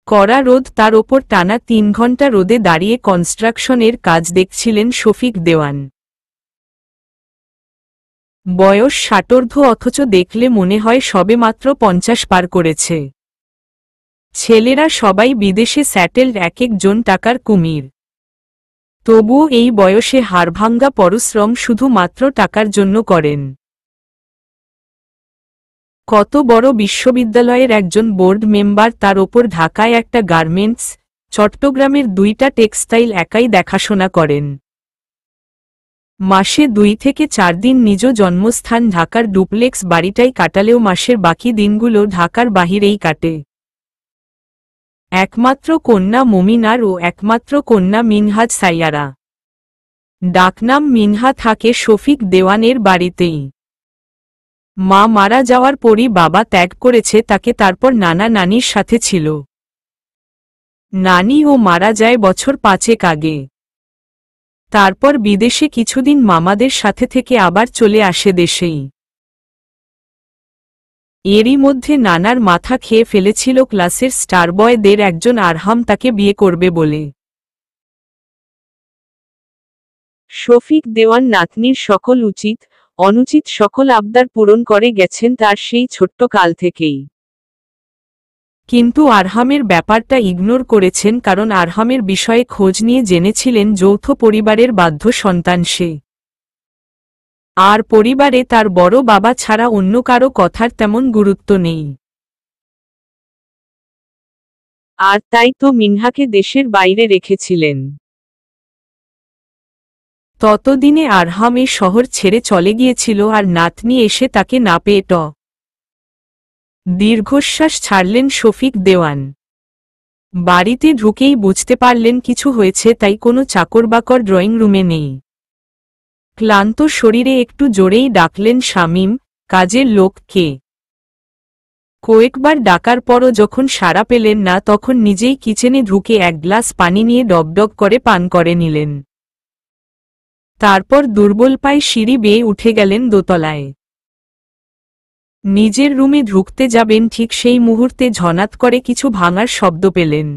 কড়া রোদ, তার ওপর টানা 3 ঘন্টা রোদে দাঁড়িয়ে কনস্ট্রাকশনের কাজ দেখছিলেন শফিক দেওয়ান। বয়স 60 অথচ দেখলে মনে হয় সবেমাত্র 50 পার করেছে। ছেলেরা সবাই বিদেশে স্যাটেলড, এক একজন টাকার কুমির। তবুও এই বয়সে হাড়ভাঙ্গা পরিশ্রম শুধুমাত্র টাকার জন্য করেন। কত বড় বিশ্ববিদ্যালয়ের একজন বোর্ড মেম্বার, তার ওপর ঢাকায় একটা গার্মেন্টস, চট্টগ্রামের 2টা টেক্সটাইল একাই দেখাশোনা করেন। মাসে 2 থেকে 4 দিন নিজ জন্মস্থান ঢাকার ডুপ্লেক্স বাড়িটাই কাটালেও মাসের বাকি দিনগুলো ঢাকার বাহিরেই কাটে। একমাত্র কন্যা মমিনার ও একমাত্র কন্যা মিনহাজ সাইয়ারা। ডাকনাম মিনহা থাকে শফিক দেওয়ানের বাড়িতেই। মা মারা যাওয়ার পরই বাবা ত্যাগ করেছে তাকে, তারপর নানা নানির সাথে ছিল। নানিও মারা যায় বছর 5 আগে। তারপর বিদেশে কিছুদিন মামাদের সাথে থেকে আবার চলে আসে দেশেই। এরই মধ্যে নানার মাথা খেয়ে ফেলেছিল ক্লাসের স্টার বয়দের একজন আরহাম তাকে বিয়ে করবে বলে। শফিক দেওয়ান নাতনির সকল উচিত অনুচিত সকল আবদার পূরণ করে গেছেন তার সেই ছোট্ট কাল থেকেই। কিন্তু আরহামের ব্যাপারটা ইগনোর করেছেন, কারণ আরহামের বিষয়ে খোঁজ নিয়ে জেনেছিলেন যৌথ পরিবারের বাধ্য সন্তান সে। আর পরিবারে তার বড় বাবা ছাড়া অন্য কারো কথার তেমন গুরুত্ব নেই। আর তাই তো মিনহাকে দেশের বাইরে রেখেছিলেন। ততদিনে আরহাম এই শহর ছেড়ে চলে গিয়েছিল, আর নাতনি এসে তাকে না পেয়ে দীর্ঘশ্বাস ছাড়লেন শফিক দেওয়ান। বাড়িতে ঢুকেই বুঝতে পারলেন কিছু হয়েছে, তাই কোনো চাকরবাকর ড্রয়িং রুমে নেই। ক্লান্ত শরীরে একটু জোরেই ডাকলেন শামীম, কাজের লোক কে। কয়েকবার ডাকার পরও যখন সাড়া পেলেন না, তখন নিজেই কিচেনে ঢুকে 1 গ্লাস পানি নিয়ে ডগডগ করে পান করে নিলেন। তারপর দুর্বল পায়ে সিঁড়ি বেয়ে উঠে গেলেন দোতলায়। নিজের রুমে ঢুকতে যাবেন, ঠিক সেই মুহূর্তে ঝনাত করে কিছু ভাঙার শব্দ পেলেন।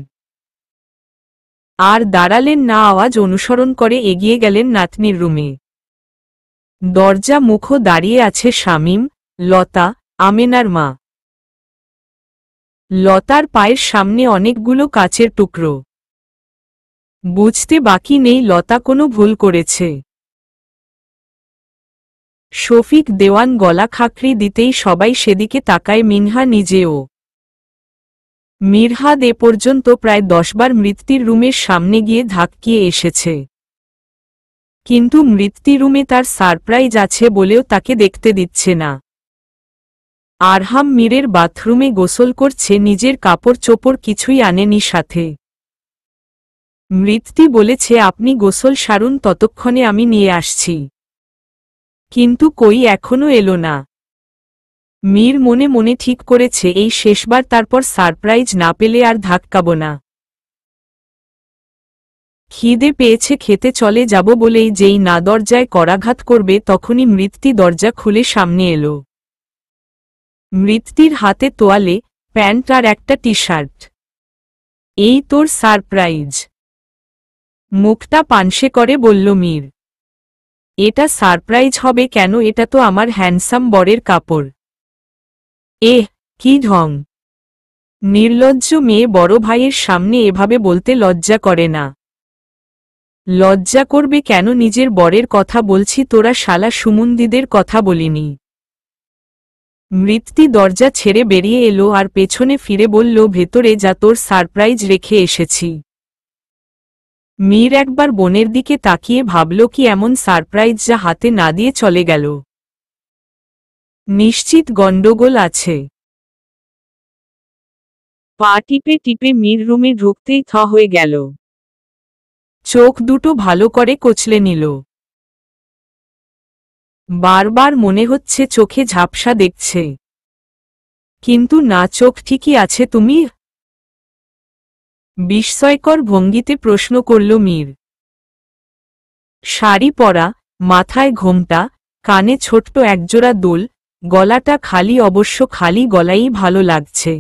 আর দাঁড়ালেন না, আওয়াজ অনুসরণ করে এগিয়ে গেলেন নাতনির রুমে। দরজা মুখো দাঁড়িয়ে আছে শামীম, লতা, আমেনার মা। লতার পায়ের সামনে অনেকগুলো কাচের টুকরো। বুঝতে বাকি নেই লতা কোনো ভুল করেছে। শফিক দেওয়ান গলা খাকরি দিতেই সবাই সেদিকে তাকায়, মিনহা নিজেও। মিরহাদ এ পর্যন্ত প্রায় 10 বার মৃত্যুর রুমের সামনে গিয়ে ধাক্কিয়ে এসেছে, কিন্তু মৃত্যু রুমে তার সারপ্রাইজ আছে বলেও তাকে দেখতে দিচ্ছে না। আরহাম মীরের বাথরুমে গোসল করছে, নিজের কাপড় চোপড় কিছুই আনেনি সাথে। মৃত্যু বলেছে আপনি গোসল সারুন, ততক্ষণে আমি নিয়ে আসছি। কিন্তু কই এখনো এলো না। মীর মনে মনে ঠিক করেছে এই শেষবার, তারপর সারপ্রাইজ না পেলে আর ধাক্কাবো না। খিদে পেয়েছে, খেতে চলে যাব বলেই যেই না দরজায় করাঘাত করবে, তখনই মৃত্যু দরজা খুলে সামনে এলো। মৃত্যুর হাতে তোয়ালে, প্যান্ট আর একটা টি শার্ট। এই তোর সারপ্রাইজ। মুখটা পানসে করে বলল মীর। এটা সারপ্রাইজ হবে কেন, এটা তো আমার হ্যান্ডসাম বরের কাপড়। কি ঢং! নির্লজ্জ মেয়ে বড় ভাইয়ের সামনে এভাবে বলতে লজ্জা করে না? লজ্জা করবে কেন, নিজের বরের কথা বলছি, তোরা শালা সুমন্দিদের কথা বলিনি। মৃত্যু দরজা ছেড়ে বেরিয়ে এলো আর পেছনে ফিরে বলল, ভেতরে যা, তোর সারপ্রাইজ রেখে এসেছি। মীর একবার বোনের দিকে তাকিয়ে ভাবল, কি এমন সারপ্রাইজ যা হাতে না দিয়ে চলে গেল। নিশ্চিত গন্ডগোল আছে। পা টিপে টিপে মীর রুমে ঢুকতেই থ হয়ে গেল। চোখ দুটো ভালো করে কচলে নিল। বারবার মনে হচ্ছে চোখে ঝাপসা দেখছে, কিন্তু না, চোখ ঠিকই আছে। তুমি? বিস্ময়কর ভঙ্গিতে প্রশ্ন করল মীর। শাড়ি পরা, মাথায় ঘোমটা, কানে ছোট্ট একজোড়া দুল, গলাটা খালি, অবশ্য খালি গলায়ই ভালো লাগছে।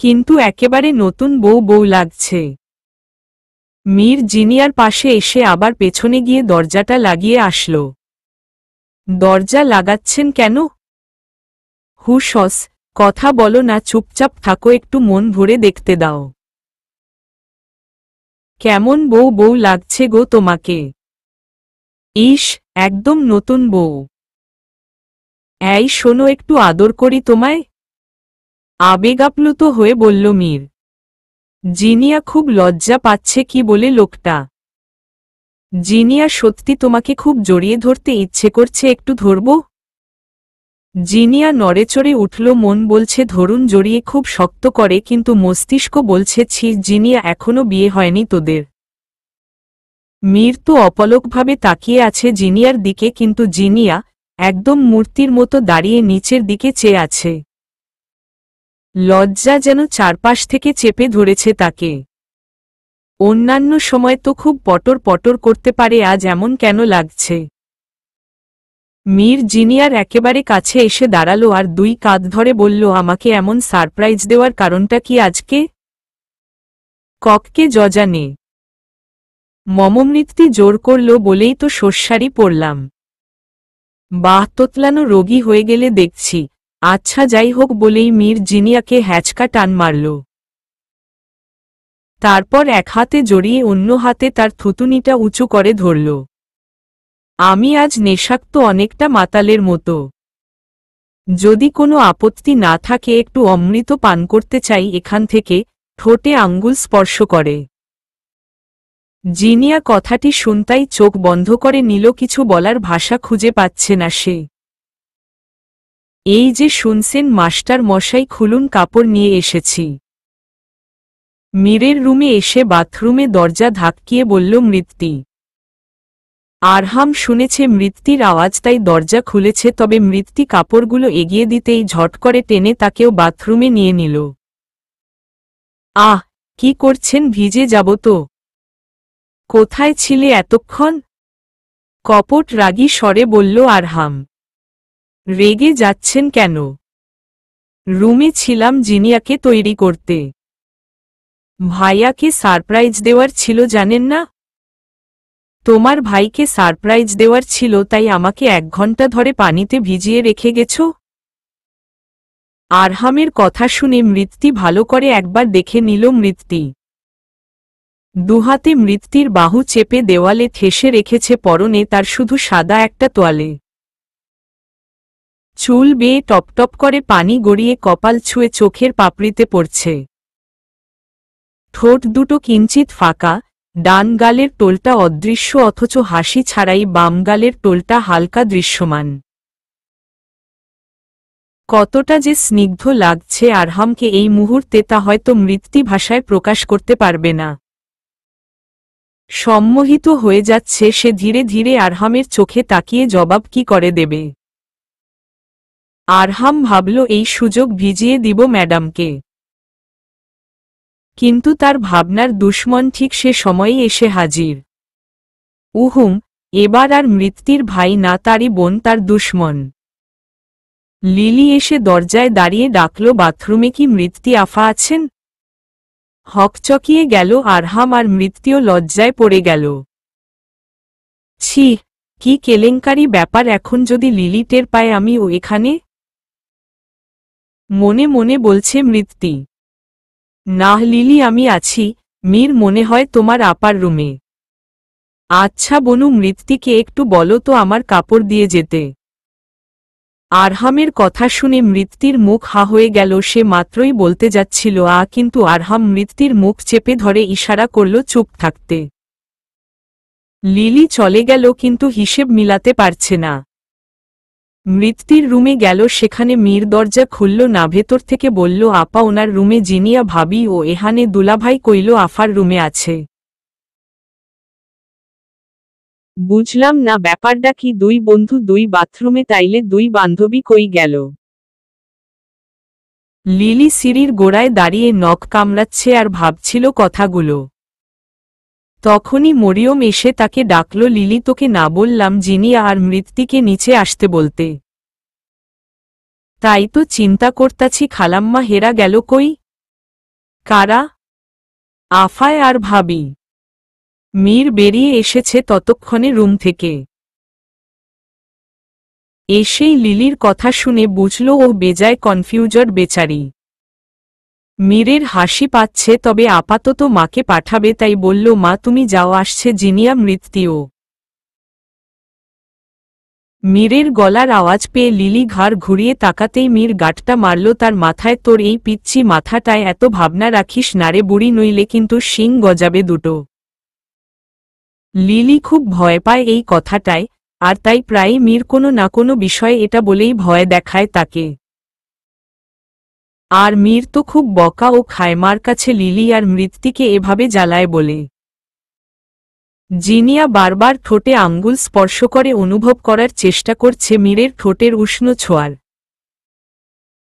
কিন্তু একেবারে নতুন বউ বউ লাগছে। মীর জিনিয়ার পাশে এসে আবার পেছনে গিয়ে দরজাটা লাগিয়ে আসল। দরজা লাগাচ্ছেন কেন? হুশস, কথা বলো না, চুপচাপ থাকো, একটু মন ভরে দেখতে দাও। কেমন বউ বউ লাগছে গো তোমাকে? ইস, একদম নতুন বউ। এই শোনো, একটু আদর করি তোমায়। আবেগাপ্লুত হয়ে বলল মীর। জিনিয়া খুব লজ্জা পাচ্ছে কি বলে লোকটা। জিনিয়া, সত্যি তোমাকে খুব জড়িয়ে ধরতে ইচ্ছে করছে, একটু ধরব? জিনিয়া নড়েচড়ে উঠল। মন বলছে ধরুন, জড়িয়ে খুব শক্ত করে, কিন্তু মস্তিষ্ক বলছে ছি জিনিয়া, এখনো বিয়ে হয়নি তোদের। মীর তো অপলকভাবে তাকিয়ে আছে জিনিয়ার দিকে, কিন্তু জিনিয়া একদম মূর্তির মতো দাঁড়িয়ে নিচের দিকে চেয়ে আছে। লজ্জা যেন চারপাশ থেকে চেপে ধরেছে তাকে। অন্যান্য সময় তো খুব পটর পটর করতে পারে, আজ এমন কেন লাগছে? মীর জিনিয়ার একেবারে কাছে এসে দাঁড়ালো আর দুই কাঁধ ধরে বলল, আমাকে এমন সারপ্রাইজ দেওয়ার কারণটা কি আজকে? কককে জজানে মমমৃত্যু জোর করল বলেই তো শস্যারি পড়লাম। বাহ, তোতলানো রোগী হয়ে গেলে দেখছি। আচ্ছা যাই হোক বলেই মীর জিনিয়াকে হ্যাচকা টান মারল। তারপর এক হাতে জড়িয়ে অন্য হাতে তার থুতুনিটা উঁচু করে ধরল। আমি আজ নেশাক্ত, অনেকটা মাতালের মতো। যদি কোনো আপত্তি না থাকে একটু অমৃত পান করতে চাই এখান থেকে। ঠোঁটে আঙ্গুল স্পর্শ করে। জিনিয়া কথাটি শুনতাই চোখ বন্ধ করে নিল, কিছু বলার ভাষা খুঁজে পাচ্ছে না সে। এই যে শুনছেন মাস্টার মশাই, খুলুন, কাপড় নিয়ে এসেছি। মীরের রুমে এসে বাথরুমে দরজা ধাক্কিয়ে বলল মৃত্যি। আরহাম শুনেছে মৃত্যির আওয়াজ, তাই দরজা খুলেছে, তবে মৃত্যি কাপড়গুলো এগিয়ে দিতেই ঝট করে টেনে তাকেও বাথরুমে নিয়ে নিল। আহ, কি করছেন, ভিজে যাব তো। কোথায় ছিলে এতক্ষণ? কপট রাগী স্বরে বলল আরহাম। রেগে যাচ্ছেন কেন? রুমে ছিলাম জিনিয়াকে তৈরি করতে। ভাইয়াকে সারপ্রাইজ দেওয়ার ছিল, জানেন না? তোমার ভাইকে সারপ্রাইজ দেওয়ার ছিল, তাই আমাকে 1 ঘন্টা ধরে পানিতে ভিজিয়ে রেখে গেছ? আরহামের কথা শুনে মৃত্যি ভালো করে একবার দেখে নিল। মৃত্যি দুহাতে মৃত্যির বাহু চেপে দেওয়ালে ঠেসে রেখেছে, পরনে তার শুধু সাদা একটা তোয়ালে। চুল বেয়ে টপটপ করে পানি গড়িয়ে কপাল ছুঁয়ে চোখের পাপড়িতে পড়ছে। ঠোঁট দুটো কিঞ্চিত ফাঁকা, ডান গালের টোলটা অদৃশ্য, অথচ হাসি ছাড়াই বাম গালের টোলটা হালকা দৃশ্যমান। কতটা যে স্নিগ্ধ লাগছে আরহামকে এই মুহূর্তে, তা হয়তো মৃত্যি ভাষায় প্রকাশ করতে পারবে না। সম্মোহিত হয়ে যাচ্ছে সে ধীরে ধীরে আরহামের চোখে তাকিয়ে জবাব কি করে দেবে। আরহাম ভাবল এই সুযোগ ভিজিয়ে দিব ম্যাডামকে। কিন্তু তার ভাবনার দুশ্মন ঠিক সে সময়েই এসে হাজির। উহুম, এবার আর মৃত্যির ভাই না, তারই বোন তার দুশ্মন। লিলি এসে দরজায় দাঁড়িয়ে ডাকল, বাথরুমে কি মৃত্যি আফা আছেন? হকচকিয়ে গেল আরহাম আর মৃত্যুও লজ্জায় পড়ে গেল। ছি, কি কেলেঙ্কারি ব্যাপার, এখন যদি লিলি টের পায় আমি ও এখানে। মনে মনে বলছে মৃত্যি। না লিলি, আমি আছি। মীর মনে হয় তোমার আপার রুমে। আচ্ছা বনু, মৃত্যিকে একটু বলো তো আমার কাপড় দিয়ে যেতে। আরহামের কথা শুনে মৃত্যির মুখ হা হয়ে গেল। সে মাত্রই বলতে যাচ্ছিল কিন্তু আরহাম মৃত্যির মুখ চেপে ধরে ইশারা করল চুপ থাকতে। লিলি চলে গেল, কিন্তু হিসেব মিলাতে পারছে না। মৃত্যির রুমে গেল, সেখানে মীর দরজা খুলল না, ভেতর থেকে বলল, আপা ওনার রুমে। জিনিয়া ভাবি ও এহানে দুলাভাই কইল আফার রুমে আছে। বুঝলাম না ব্যাপারটা কি, দুই বন্ধু দুই বাথরুমে, তাইলে দুই বান্ধবী কই গেল? লিলি সিঁড়ির গোড়ায় দাঁড়িয়ে নখ কামড়াচ্ছে আর ভাবছিল কথাগুলো। তখনই মরিয়ম এসে তাকে ডাকল, লিলি তোকে না বললাম জিনিয়া আর মৃত্যিকে নিচে আসতে বলতে? তাই তো চিন্তা করতাছি খালাম্মা হেরা গেল কই। কারা? আফায় আর ভাবি। মীর বেরিয়ে এসেছে ততক্ষণে রুম থেকে। এসেই লিলির কথা শুনে বুঝল ও বেজায় কনফিউজড বেচারি। মীরের হাসি পাচ্ছে, তবে আপাতত মাকে পাঠাবে তাই বলল, মা তুমি যাও, আসছে জিনিয়া মৃত্যুও। মীরের গলার আওয়াজ পেয়ে লিলি ঘাড় ঘুরিয়ে তাকাতেই মীর গাঁটটা মারল তার মাথায়। তোর এই পিচ্চি মাথাটায় এত ভাবনা রাখিস নারে বুড়ি, নইলে কিন্তু শিং গজাবে দুটো। লিলি খুব ভয় পায় এই কথাটায়, আর তাই প্রায়ই মীর কোনো না কোনো বিষয়ে এটা বলেই ভয় দেখায় তাকে। আর মীর তো খুব বকা ও খায় মার কাছে লিলি আর মৃত্তিকে এভাবে জ্বালায় বলে। জিনিয়া বারবার ঠোঁটে আঙ্গুল স্পর্শ করে অনুভব করার চেষ্টা করছে মীরের ঠোঁটের উষ্ণ ছোঁয়ার।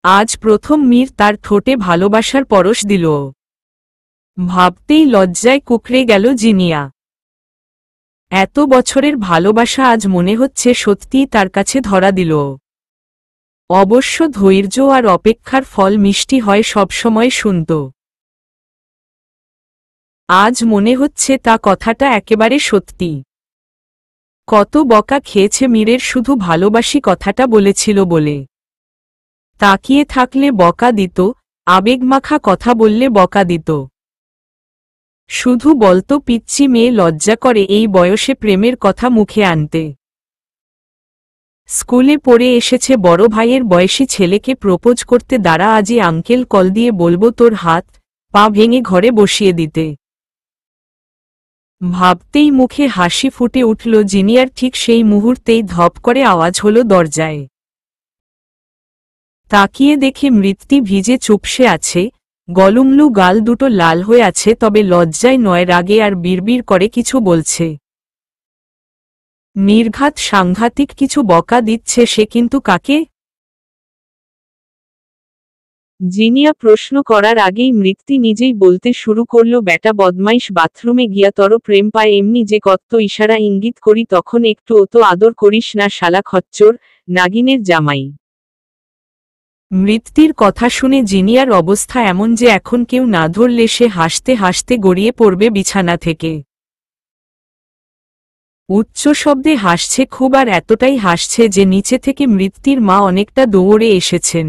আজ প্রথম মীর তার ঠোঁটে ভালোবাসার পরশ দিল। ভাবতেই লজ্জায় কুঁকড়ে গেল জিনিয়া। এত বছরের ভালোবাসা আজ মনে হচ্ছে সত্যিই তার কাছে ধরা দিল। অবশ্য ধৈর্য আর অপেক্ষার ফল মিষ্টি হয় সবসময় শুনত। আজ মনে হচ্ছে তা কথাটা একেবারে সত্যি। কত বকা খেয়েছে মীরের শুধু ভালোবাসি কথাটা বলেছিল বলে। তাকিয়ে থাকলে বকা দিত, আবেগমাখা কথা বললে বকা দিত। শুধু বলতো পিচ্চি মেয়ে, লজ্জা করে এই বয়সে প্রেমের কথা মুখে আনতে। স্কুলে পড়ে এসেছে বড় ভাইয়ের বয়সী ছেলেকে প্রপোজ করতে, দাঁড়া আজই আঙ্কেল কল দিয়ে বলবো তোর হাত পা ভেঙে ঘরে বসিয়ে দিতে। ভাবতেই মুখে হাসি ফুটে উঠল জিনিয়ার। ঠিক সেই মুহূর্তেই ধপ করে আওয়াজ হলো দরজায়। তাকিয়ে দেখে মৃত্যু ভিজে চুপসে আছে, গলুমলু গাল দুটো লাল হয়ে আছে, তবে লজ্জায় নয় রাগে আর বিড়বিড় করে কিছু বলছে। নির্ঘাত সাংঘাতিক কিছু বকা দিচ্ছে সে, কিন্তু কাকে? জিনিয়া প্রশ্ন করার আগেই মৃত্যু নিজেই বলতে শুরু করল, ব্যাটা বদমাইশ, বাথরুমে গিয়া তর প্রেম পায় এমনি যে কত ইশারা ইঙ্গিত করি তখন একটু ও তো আদর করিস না শালা খচ্চর, নাগিনের জামাই। মৃত্যুর কথা শুনে জিনিয়ার অবস্থা এমন যে এখন কেউ না ধরলে সে হাসতে হাসতে গড়িয়ে পড়বে বিছানা থেকে। উচ্চ শব্দে হাসছে খুব, আর এতটাই হাসছে যে নিচে থেকে মৃত্যুর মা অনেকটা দৌড়ে এসেছেন।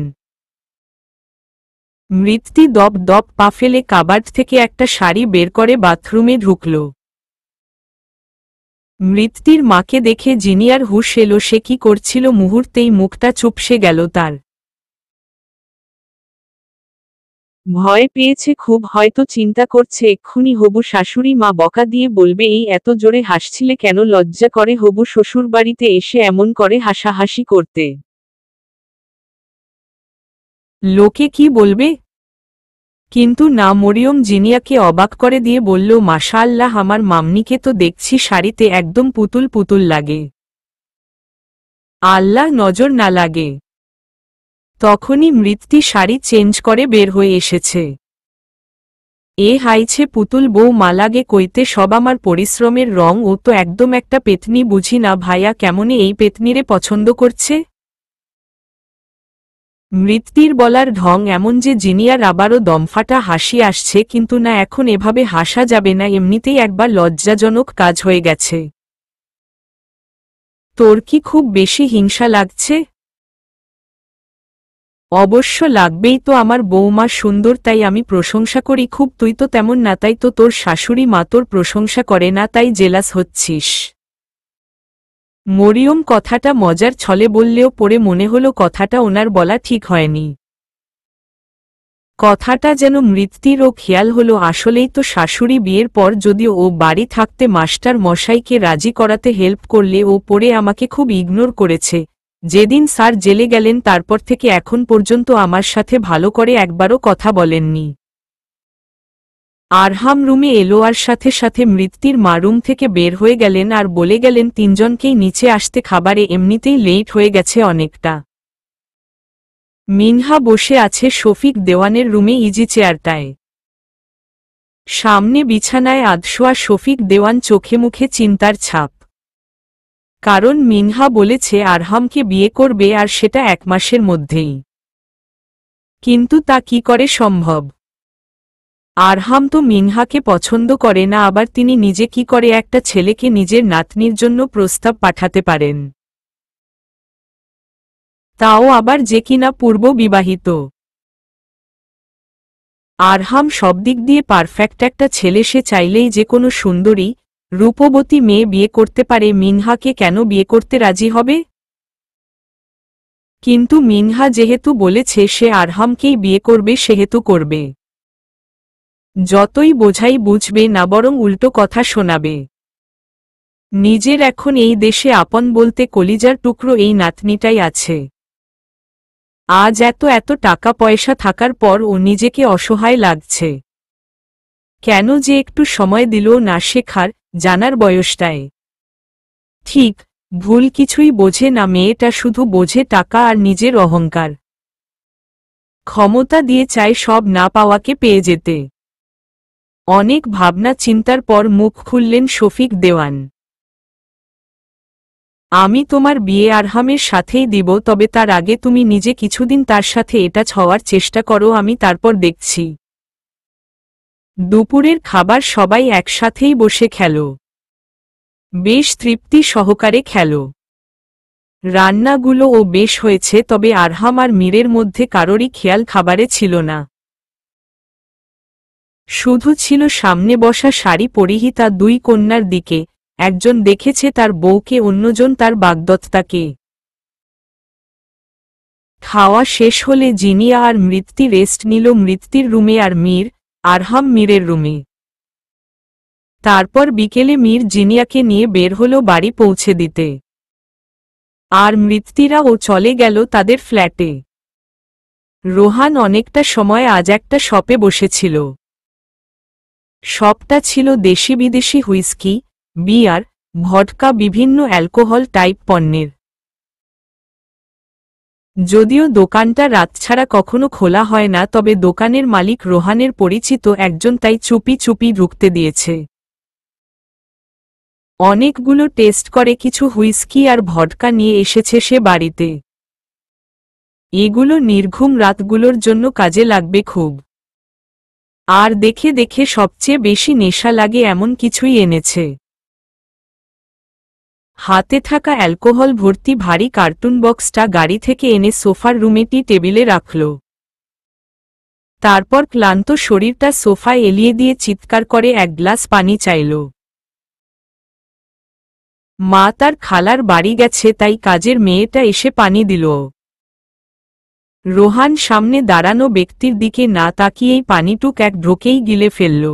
মৃত্যু দপ দপ পা ফেলে কাবার্ড থেকে একটা শাড়ি বের করে বাথরুমে ঢুকল। মৃত্যুর মাকে দেখে জিনিয়ার হুঁশ এলো সে কি করছিল, মুহূর্তেই মুখটা চুপসে গেল তার। ভয় পেয়েছে খুব, হয়তো চিন্তা করছে এক্ষুনি হবু শাশুড়ি মা বকা দিয়ে বলবে, এই এত জোরে হাসছিলে কেন, লজ্জা করে হবু শ্বশুরবাড়িতে এসে এমন করে হাসাহাসি করতে। লোকে কি বলবে? কিন্তু না, মরিয়ম জিনিয়াকে অবাক করে দিয়ে বলল, মাশাআল্লাহ, আমার মাম্নিকে তো দেখছি শাড়িতে একদম পুতুল পুতুল লাগে। আল্লাহ নজর না লাগে। তখনই মৃত্যু শাড়ি চেঞ্জ করে বের হয়ে এসেছে। এ হাইছে পুতুল বউ মালাগে কইতে, সব আমার পরিশ্রমের রং, ও তো একদম একটা পেতনি, বুঝি না ভাইয়া কেমনে এই পেতনিরে পছন্দ করছে। মৃত্যুর বলার ঢং এমন যে জিনিয়ার আবারও দমফাটা হাসি আসছে, কিন্তু না, এখন এভাবে হাসা যাবে না, এমনিতেই একবার লজ্জাজনক কাজ হয়ে গেছে। তোর কি খুব বেশি হিংসা লাগছে? অবশ্য লাগবেই তো, আমার বউমা সুন্দর তাই আমি প্রশংসা করি খুব, তুই তো তেমন না, তাই তো তোর শাশুড়ি মা তোর প্রশংসা করে না, তাই জেলাস হচ্ছিস। মরিয়ম কথাটা মজার ছলে বললেও পরে মনে হলো কথাটা ওনার বলা ঠিক হয়নি। কথাটা যেন মৃত্যুরও খেয়াল হলো, আসলেই তো শাশুড়ি বিয়ের পর যদিও ও বাড়ি থাকতে মাস্টার মশাইকে রাজি করাতে হেল্প করলে, ও পরে আমাকে খুব ইগনোর করেছে। যেদিন স্যার জেলে গেলেন তারপর থেকে এখন পর্যন্ত আমার সাথে ভালো করে একবারও কথা বলেননি। আরহাম রুমে এলো আর সাথে সাথে মৃত্যুর মা রুম থেকে বের হয়ে গেলেন আর বলে গেলেন তিনজনকেই নিচে আসতে, খাবারে এমনিতেই লেট হয়ে গেছে অনেকটা। মিনহা বসে আছে শফিক দেওয়ানের রুমে ইজি চেয়ারটায়। সামনে বিছানায় আধশোয়া শফিক দেওয়ান, চোখে মুখে চিন্তার ছাপ। কারণ মিনহা বলেছে আরহামকে বিয়ে করবে, আর সেটা 1 মাসের মধ্যেই। কিন্তু তা কি করে সম্ভব? আরহাম তো মিনহাকে পছন্দ করে না, আবার তিনি নিজে কি করে একটা ছেলেকে নিজের নাতনির জন্য প্রস্তাব পাঠাতে পারেন, তাও আবার যে কিনা পূর্ব বিবাহিত। আরহাম সব দিক দিয়ে পারফেক্ট একটা ছেলে, সে চাইলেই যে কোনো সুন্দরী রূপবতী মেয়ে বিয়ে করতে পারে, মিনহাকে কেন বিয়ে করতে রাজি হবে? কিন্তু মিনহা যেহেতু বলেছে সে আরহামকেই বিয়ে করবে, সেহেতু করবে। যতই বোঝাই বুঝবে না, বরং উল্টো কথা শোনাবে। নিজের এখন এই দেশে আপন বলতে কলিজার টুকরো এই নাতনিটাই আছে। আজ এত এত টাকা পয়সা থাকার পর ও নিজেকে অসহায় লাগছে। কেন যে একটু সময় দিল না শেখার জানার বয়সটায়। ঠিক ভুল কিছুই বোঝে না মেয়েটা, শুধু বোঝে টাকা আর নিজের অহংকার। ক্ষমতা দিয়ে চায় সব না পাওয়াকে পেয়ে যেতে। অনেক ভাবনা চিন্তার পর মুখ খুললেন শফিক দেওয়ান। আমি তোমার বিয়ে আরহামের সাথেই দিব, তবে তার আগে তুমি নিজে কিছুদিন তার সাথে এটা হওয়ার চেষ্টা করো, আমি তারপর দেখছি। দুপুরের খাবার সবাই একসাথেই বসে খেল। বেশ তৃপ্তি সহকারে খেল। রান্নাগুলোও বেশ হয়েছে, তবে আরহাম আর মীরের মধ্যে কারোরই খেয়াল খাবারে ছিল না। শুধু ছিল সামনে বসা শাড়ি পরিহিতা দুই কন্যার দিকে, একজন দেখেছে তার বউকে, অন্যজন তার বাগদত্তাকে। খাওয়া শেষ হলে জিনিয়া আর মৃত্যি রেস্ট নিল মৃত্যির রুমে, আর আরহাম মীরের রুমে। তারপর বিকেলে মীর জিনিয়াকে নিয়ে বের হল বাড়ি পৌঁছে দিতে, আর মৃত্যিরাও চলে গেল তাদের ফ্ল্যাটে। রোহান অনেকটা সময় আজ একটা শপে বসেছিল। শপটা ছিল দেশি বিদেশি হুইস্কি, বিয়ার, ভডকা, বিভিন্ন অ্যালকোহল টাইপ পণ্যের। যদিও দোকানটা রাত ছাড়া কখনো খোলা হয় না, তবে দোকানের মালিক রোহানের পরিচিত একজন, তাই চুপি চুপি ঢুকতে দিয়েছে। অনেকগুলো টেস্ট করে কিছু হুইস্কি আর ভডকা নিয়ে এসেছে সে বাড়িতে। এগুলো নির্ঘুম রাতগুলোর জন্য কাজে লাগবে খুব। আর দেখে দেখে সবচেয়ে বেশি নেশা লাগে এমন কিছুই এনেছে। হাতে থাকা অ্যালকোহল ভর্তি ভারী কার্টুন বক্সটা গাড়ি থেকে এনে সোফার রুমেটি টেবিলে রাখল। তারপর ক্লান্ত শরীরটা সোফায় এলিয়ে দিয়ে চিৎকার করে এক গ্লাস পানি চাইল। মা তার খালার বাড়ি গেছে, তাই কাজের মেয়েটা এসে পানি দিল। রোহান সামনে দাঁড়ানো ব্যক্তির দিকে না তাকিয়েই পানিটুক এক ঢোকেই গিলে ফেলল।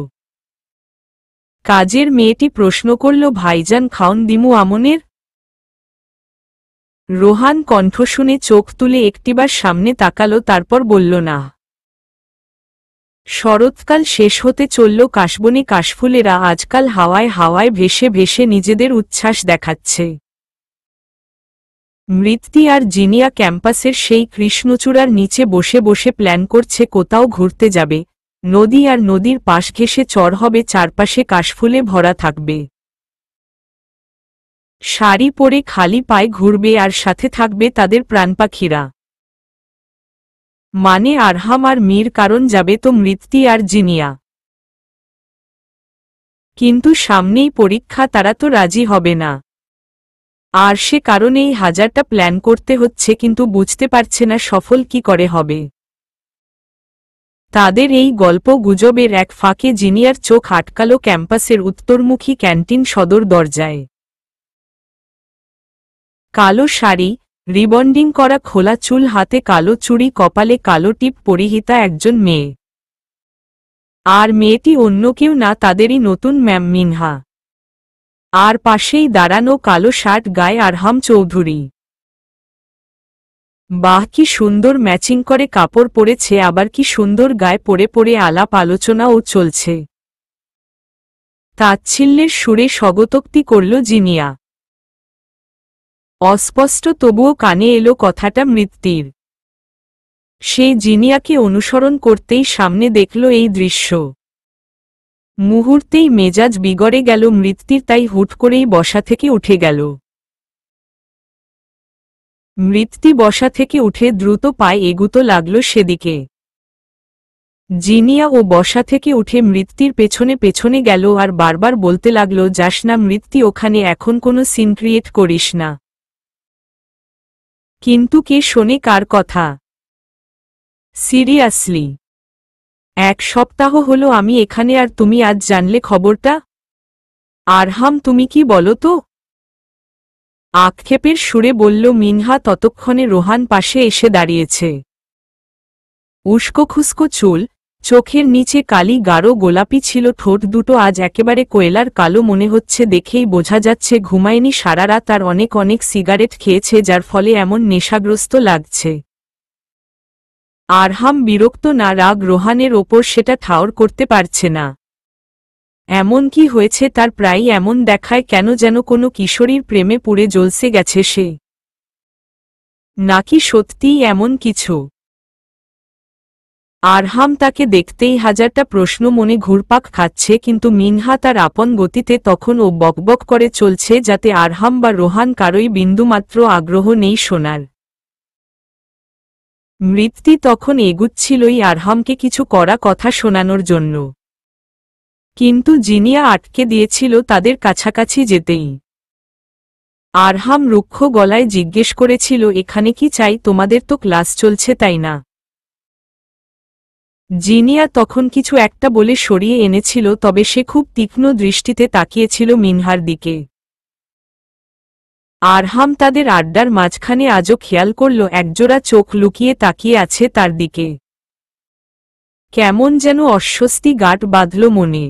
কাজের মেয়েটি প্রশ্ন করল, ভাইজান খাওন দিমু আমনের? রোহান কণ্ঠ শুনে চোখ তুলে একটিবার সামনে তাকালো, তারপর বলল না। শরৎকাল শেষ হতে চলল, কাশবনে কাশফুলেরা আজকাল হাওয়ায় হাওয়ায় ভেসে ভেসে নিজেদের উচ্ছ্বাস দেখাচ্ছে। মৃত্যি আর জিনিয়া ক্যাম্পাসের সেই কৃষ্ণচূড়ার নিচে বসে বসে প্ল্যান করছে কোথাও ঘুরতে যাবে। নদী আর নদীর পাশ ঘেঁষে চর হবে, চারপাশে কাশফুলে ভরা থাকবে। শাড়ি পরে খালি পায়ে ঘুরবে, আর সাথে থাকবে তাদের প্রাণপাখিরা। মানে আরহাম আর মীর, কারণ যাবে তো মৃত্যি আর জিনিয়া। কিন্তু সামনেই পরীক্ষা, তারা তো রাজি হবে না। আর সে কারণেই হাজারটা প্ল্যান করতে হচ্ছে, কিন্তু বুঝতে পারছে না সফল কি করে হবে। তাদের এই গল্প গুজবের এক ফাঁকে জিনিয়ার চোখ আটকাল ক্যাম্পাসের উত্তরমুখী ক্যান্টিন সদর দরজায়। কালো শাড়ি, রিবন্ডিং করা খোলা চুল, হাতে কালো চুড়ি, কপালে কালো টিপ পরিহিতা একজন মেয়ে। আর মেয়েটি অন্য কেউ না, তাদেরই নতুন ম্যাম মিনহা। আর পাশেই দাঁড়ানো কালো শার্ট গায়ে আরহাম চৌধুরী। বাহ, কি সুন্দর ম্যাচিং করে কাপড় পরেছে, আবার কি সুন্দর গায়ে পরে পরে আলাপ আলোচনাও চলছে। তাচ্ছিল্যের সুরে স্বগতোক্তি করল জিনিয়া। অস্পষ্ট তবুও কানে এলো কথাটা মৃত্যির। সে জিনিয়াকে অনুসরণ করতেই সামনে দেখল এই দৃশ্য। মুহূর্তেই মেজাজ বিগড়ে গেল মৃত্যির, তাই হুট করেই বসা থেকে উঠে গেল। মৃত্যি বসা থেকে উঠে দ্রুত পায়ে এগুতো লাগল সেদিকে। জিনিয়া ও বসা থেকে উঠে মৃত্যুর পেছনে পেছনে গেল আর বারবার বলতে লাগল, যাস না মৃত্যু, ওখানে এখন কোনো সিন ক্রিয়েট করিস না। কিন্তু কে শোনে কার কথা? সিরিয়াসলি, 1 সপ্তাহ হলো আমি এখানে, আর তুমি আজ জানলে খবরটা? আরহাম, তুমি কি বলো তো? আক্ষেপের সুরে বলল মিনহা। ততক্ষণে রোহান পাশে এসে দাঁড়িয়েছে। উস্কো খুস্কো চুল, চোখের নিচে কালি গাঢ় গোলাপি ছিল ঠোঁট দুটো আজ একেবারে কোয়েলার কালো মনে হচ্ছে, দেখেই বোঝা যাচ্ছে ঘুমায়নি সারা রাত আর অনেক অনেক সিগারেট খেয়েছে, যার ফলে এমন নেশাগ্রস্ত লাগছে। আরহাম বিরক্ত না রাগ রোহানের ওপর সেটা ঠাওর করতে পারছে না। এমন কি হয়েছে তার? প্রায় এমন দেখায় কেন, যেন কোনো কিশোরীর প্রেমে পুড়ে জ্বলসে গেছে সে। নাকি সত্যিই এমন কিছু? আরহাম তাকে দেখতেই হাজারটা প্রশ্ন মনে ঘুরপাক খাচ্ছে, কিন্তু মিনহা তার আপন গতিতে তখন ও বকবক করে চলছে, যাতে আরহাম বা রোহান কারোই বিন্দুমাত্র আগ্রহ নেই শোনার। মৃত্যু তখন এগুচ্ছিলই আরহামকে কিছু কড়া কথা শোনানোর জন্য, কিন্তু জিনিয়া আটকে দিয়েছিল তাদের কাছাকাছি যেতেই। আরহাম রুক্ষ গলায় জিজ্ঞেস করেছিল, এখানে কি চাই তোমাদের? তো ক্লাস চলছে তাই না? জিনিয়া তখন কিছু একটা বলে সরিয়ে এনেছিল, তবে সে খুব তীক্ষ্ণ দৃষ্টিতে তাকিয়েছিল মিনহার দিকে। আরহাম তাদের আড্ডার মাঝখানে আজও খেয়াল করল একজোড়া চোখ লুকিয়ে তাকিয়ে আছে তার দিকে। কেমন যেন অস্বস্তি গাঁট বাঁধল মনে।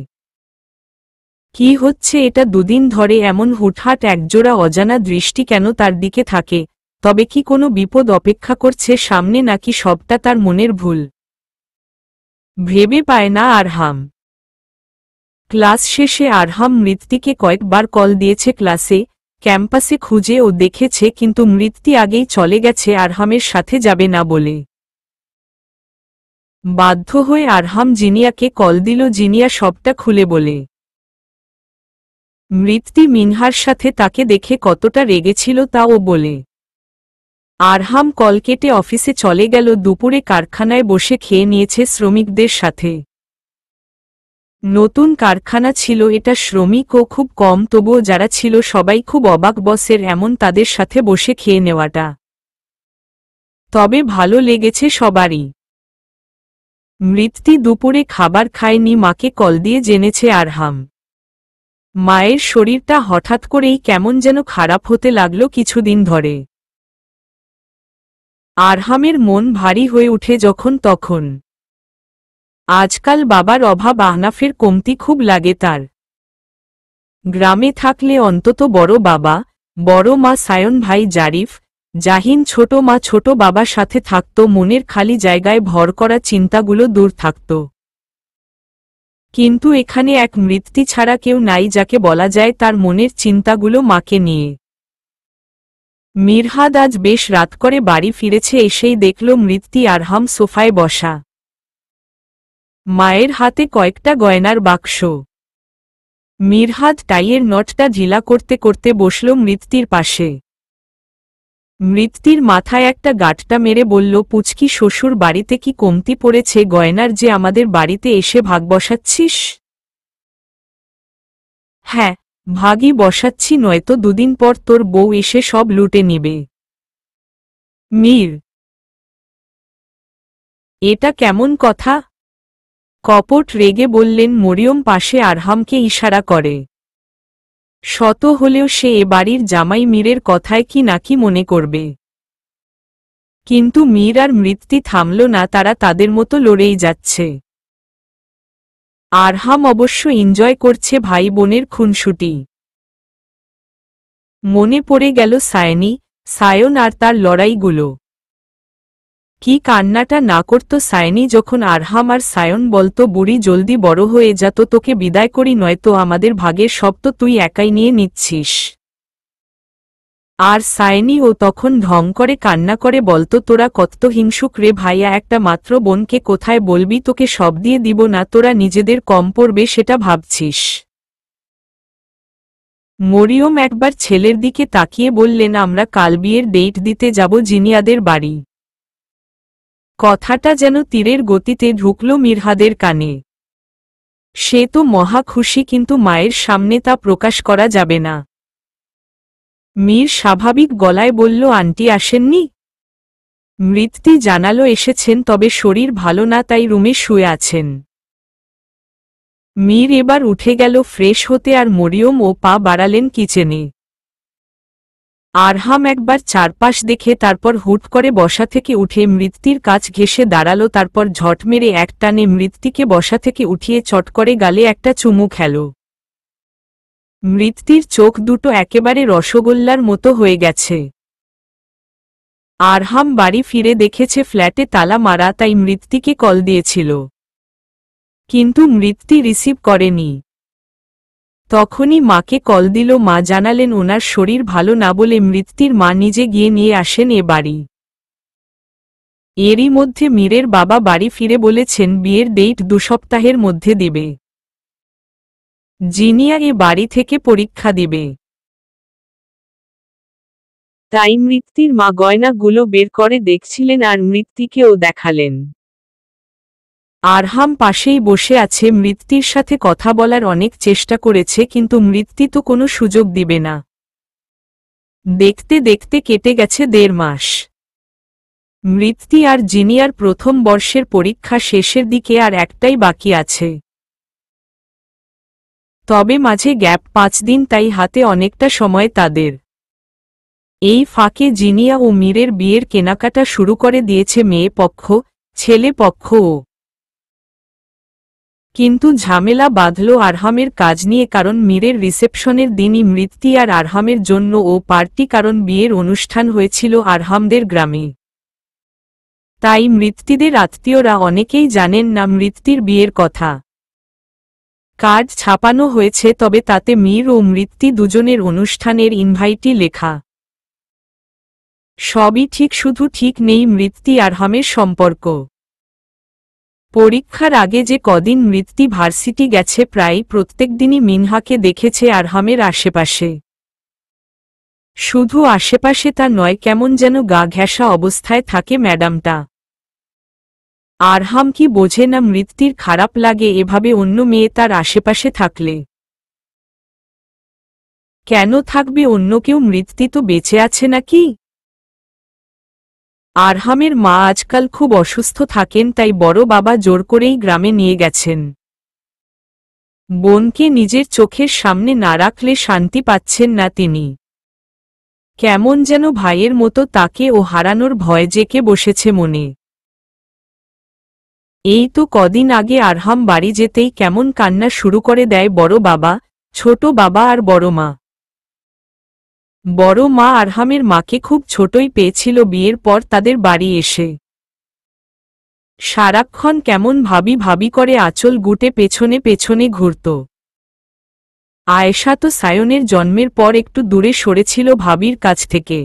কি হচ্ছে এটা? দুদিন ধরে এমন হুটহাট একজোড়া অজানা দৃষ্টি কেন তার দিকে থাকে? তবে কি কোনো বিপদ অপেক্ষা করছে সামনে, নাকি সবটা তার মনের ভুল? ভেবে পায় না আরহাম। ক্লাস শেষে আরহাম মৃত্যুকে কয়েকবার কল দিয়েছে, ক্লাসে, ক্যাম্পাসে খুঁজে ও দেখেছে, কিন্তু মৃত্যু আগেই চলে গেছে আরহামের সাথে যাবে না বলে। বাধ্য হয়ে আরহাম জিনিয়াকে কল দিল, জিনিয়া সবটা খুলে বলে। মৃত্যু মিনহার সাথে তাকে দেখে কতটা রেগেছিল তাও বলে। আরহাম কল কেটে অফিসে চলে গেল। দুপুরে কারখানায় বসে খেয়ে নিয়েছে শ্রমিকদের সাথে। নতুন কারখানা ছিল এটা, শ্রমিকও খুব কম, তবুও যারা ছিল সবাই খুব অবাক বসের এমন তাদের সাথে বসে খেয়ে নেওয়াটা। তবে ভালো লেগেছে সবারই। মৃত্যু দুপুরে খাবার খায়নি, মাকে কল দিয়ে জেনেছে আরহাম। মায়ের শরীরটা হঠাৎ করেই কেমন যেন খারাপ হতে লাগল কিছুদিন ধরে। আরহামের মন ভারী হয়ে উঠে যখন তখন। আজকাল বাবার অভাব, আহনাফের কমতি খুব লাগে তার। গ্রামে থাকলে অন্তত বড় বাবা, বড় মা, সায়ন ভাই জারিফ, জাহিন, ছোট মা, ছোট বাবা সাথে থাকত, মনের খালি জায়গায় ভর করা চিন্তাগুলো দূর থাকত। কিন্তু এখানে এক মৃত্যু ছাড়া কেউ নাই যাকে বলা যায় তার মনের চিন্তাগুলো মাকে নিয়ে। মিরহাদ আজ বেশ রাত করে বাড়ি ফিরেছে। এসেই দেখল মৃত্যু আরহাম সোফায় বসা, মায়ের হাতে কয়েকটা গয়নার বাক্স। মিরহাদ টাইয়ের নটটা ঢিলা করতে করতে বসল মৃত্যুর পাশে। মৃত্যুর মাথায় একটা গাঁটটা মেরে বলল, পুচকি, শ্বশুর বাড়িতে কি কমতি পড়েছে গয়নার, যে আমাদের বাড়িতে এসে ভাগ বসাচ্ছিস? হ্যাঁ, ভাগই বসাচ্ছি, নয়তো দুদিন পর তোর বউ এসে সব লুটে নিবে। মীর, এটা কেমন কথা? কপট রেগে বললেন মরিয়ম পাশে আরহামকে ইশারা করে। শত হলেও সে এ বাড়ির জামাই, মীরের কথায় কি নাকি মনে করবে। কিন্তু মীর আর মৃত্যু থামল না, তারা তাদের মতো লড়েই যাচ্ছে। আরহাম অবশ্য এনজয় করছে ভাই বোনের খুনসুটি। মনে পড়ে গেল সায়ন আর তার লড়াইগুলো। কি কান্নাটা না করত সায়নী যখন আরহাম আর সায়ন বলতো, বুড়ি জলদি বড় হয়ে যা তো, তোকে বিদায় করি, নয়তো আমাদের ভাগের সব তো তুই একাই নিয়ে নিচ্ছিস। আর সায়নী ও তখন ঢং করে কান্না করে বলতো, তোরা কত হিংসুক রে ভাইয়া, একটা মাত্র বোনকে কোথায় বলবি, তোকে সব দিয়ে দিব না, তোরা নিজেদের কম পড়বে সেটা ভাবছিস। মরিয়ম একবার ছেলের দিকে তাকিয়ে বললেন, আমরা কাল বিয়ের ডেট দিতে যাব জিনিয়াদের বাড়ি। কথাটা যেন তীরের গতিতে ঢুকল মিরহাদের কানে। সে তো মহা খুশি, কিন্তু মায়ের সামনে তা প্রকাশ করা যাবে না। মীর স্বাভাবিক গলায় বলল, আন্টি আসেননি? মৃত্যু জানালো এসেছেন, তবে শরীর ভালো না, তাই রুমে শুয়ে আছেন। মীর এবার উঠে গেল ফ্রেশ হতে, আর মরিয়ম ও পা বাড়ালেন কিচেনে। আরহাম একবার চারপাশ দেখে তারপর হুট করে বসা থেকে উঠে মৃত্যুর কাছ ঘেঁষে দাঁড়ালো, তারপর ঝট মেরে এক টানে মৃত্যুকে বসা থেকে উঠিয়ে চট করে গালে একটা চুমু খেল। মৃত্যুর চোখ দুটো একেবারে রসগোল্লার মতো হয়ে গেছে। আরহাম বাড়ি ফিরে দেখেছে ফ্ল্যাটে তালা মারা, তাই মৃত্যুকে কল দিয়েছিল, কিন্তু মৃত্যু রিসিভ করেনি। তখনই মাকে কল দিল। মা জানালেন ওনার শরীর ভালো না বলে মৃত্যুর মা নিজে গিয়ে নিয়ে আসেন এ বাড়ি। এরই মধ্যে মীরের বাবা বাড়ি ফিরে বলেছেন বিয়ের ডেট 2 সপ্তাহের মধ্যে দিবে। জিনিয়া এ বাড়ি থেকে পরীক্ষা দিবে। তাই মৃত্যুর মা গয়নাগুলো বের করে দেখছিলেন আর মৃত্যুকেও দেখালেন। আরহাম পাশেই বসে আছে। মৃত্যুর সাথে কথা বলার অনেক চেষ্টা করেছে, কিন্তু মৃত্যু তো কোনো সুযোগ দিবে না। দেখতে দেখতে কেটে গেছে 1.5 মাস। মৃত্যু আর জিনিয়ার প্রথম বর্ষের পরীক্ষা শেষের দিকে, আর একটাই বাকি আছে। তবে মাঝে গ্যাপ 5 দিন, তাই হাতে অনেকটা সময় তাদের। এই ফাঁকে জিনিয়া ও মীরের বিয়ের কেনাকাটা শুরু করে দিয়েছে মেয়ে পক্ষ, ছেলে পক্ষও। কিন্তু ঝামেলা বাঁধল আরহামের কাজ নিয়ে, কারণ মীরের রিসেপশনের দিনই মৃত্যু আর আরহামের জন্য ও পার্টি, কারণ বিয়ের অনুষ্ঠান হয়েছিল আরহামদের গ্রামে। তাই মৃত্যুদের আত্মীয়রা অনেকেই জানেন না মৃত্যুর বিয়ের কথা। কার্ড ছাপানো হয়েছে, তবে তাতে মীর ও মৃত্যু দুজনের অনুষ্ঠানের ইনভাইটই লেখা। সবই ঠিক, শুধু ঠিক নেই মৃত্যু আরহামের সম্পর্ক। পরীক্ষার আগে যে কদিন মৃত্যু ভার্সিটি গেছে, প্রায় প্রত্যেক দিনই মিনহাকে দেখেছে আরহামের আশেপাশে। শুধু আশেপাশে তা নয়, কেমন যেন গা ঘেঁষা অবস্থায় থাকে ম্যাডামটা। আরহাম কি বোঝে না মৃত্যুর খারাপ লাগে এভাবে অন্য মেয়ে তার আশেপাশে থাকলে? কেন থাকবে অন্য কেউ? মৃত্যু তো বেঁচে আছে নাকি? আরহামের মা আজকাল খুব অসুস্থ থাকেন, তাই বড় বাবা জোর করেই গ্রামে নিয়ে গেছেন। বোনকে নিজের চোখের সামনে না রাখলে শান্তি পাচ্ছেন না তিনি। কেমন যেন ভাইয়ের মতো তাকে ও হারানোর ভয় জেঁকে বসেছে মনে। এই তো কদিন আগে আরহাম বাড়ি যেতেই কেমন কান্না শুরু করে দেয় বড় বাবা, ছোট বাবা আর বড় মা। বড় মা আরহামের মাকে খুব ছোটই পেয়েছিল বিয়ের পর তাদের বাড়ি এসে। সারাক্ষণ কেমন ভাবি ভাবি করে আঁচল গুটে পেছনে পেছনে ঘুরত। আয়েশা তো সায়নের জন্মের পর একটু দূরে সরেছিল ভাবির কাছ থেকে।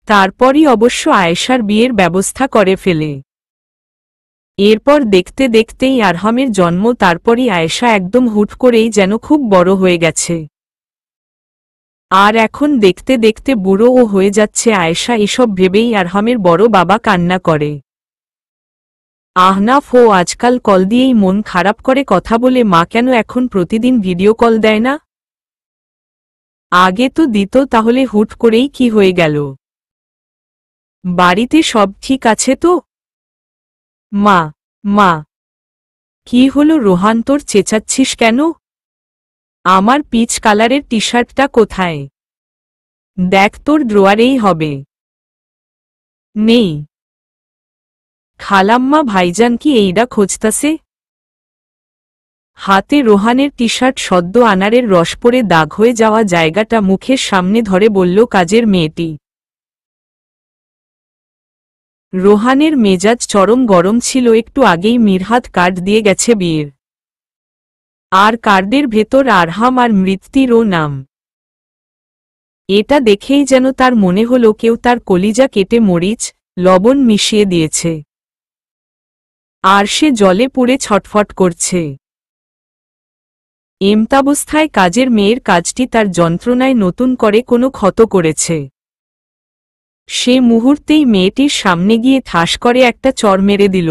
তারপরই অবশ্য আয়েশার বিয়ের ব্যবস্থা করে ফেলে। এরপর দেখতে দেখতেই আরহামের জন্ম, তারপরই আয়েশা একদম হুট করেই যেন খুব বড় হয়ে গেছে। আর এখন দেখতে দেখতে বুড়োও হয়ে যাচ্ছে আয়েশা। এসব ভেবেই আরহামের বড় বাবা কান্না করে। আহনাফ ও আজকাল কল দিয়েই মন খারাপ করে কথা বলে, মা কেন এখন প্রতিদিন ভিডিও কল দেয় না? আগে তো দিত, তাহলে হুট করেই কি হয়ে গেল? বাড়িতে সব ঠিক আছে তো? মা, মা, কি হলো রোহান, তোর চেঁচাচ্ছিস কেন? আমার পিচ কালারের টি শার্টটা কোথায়? দেখ, তোর ড্রয়ারেই হবে। নেই। খালাম্মা, ভাইজান কি এইডা খোঁজতাছে? হাতে রোহানের টি শার্ট সদ্য আনারের রস পরে দাগ হয়ে যাওয়া জায়গাটা মুখের সামনে ধরে বলল কাজের মেয়েটি। রোহানের মেজাজ চরম গরম ছিল। একটু আগেই মিরহাত কার্ড দিয়ে গেছে বিয়ের, আর কার্ডের ভেতর আরহাম আর মৃত্যুরও নাম। এটা দেখেই যেন তার মনে হলো কেউ তার কলিজা কেটে মরিচ, লবণ মিশিয়ে দিয়েছে, আর সে জলে পুড়ে ছটফট করছে। এমতাবস্থায় কাজের মেয়ের কাজটি তার যন্ত্রণায় নতুন করে কোনো ক্ষত করেছে। সে মুহূর্তেই মেয়েটির সামনে গিয়ে ঠাস করে একটা চড় মেরে দিল।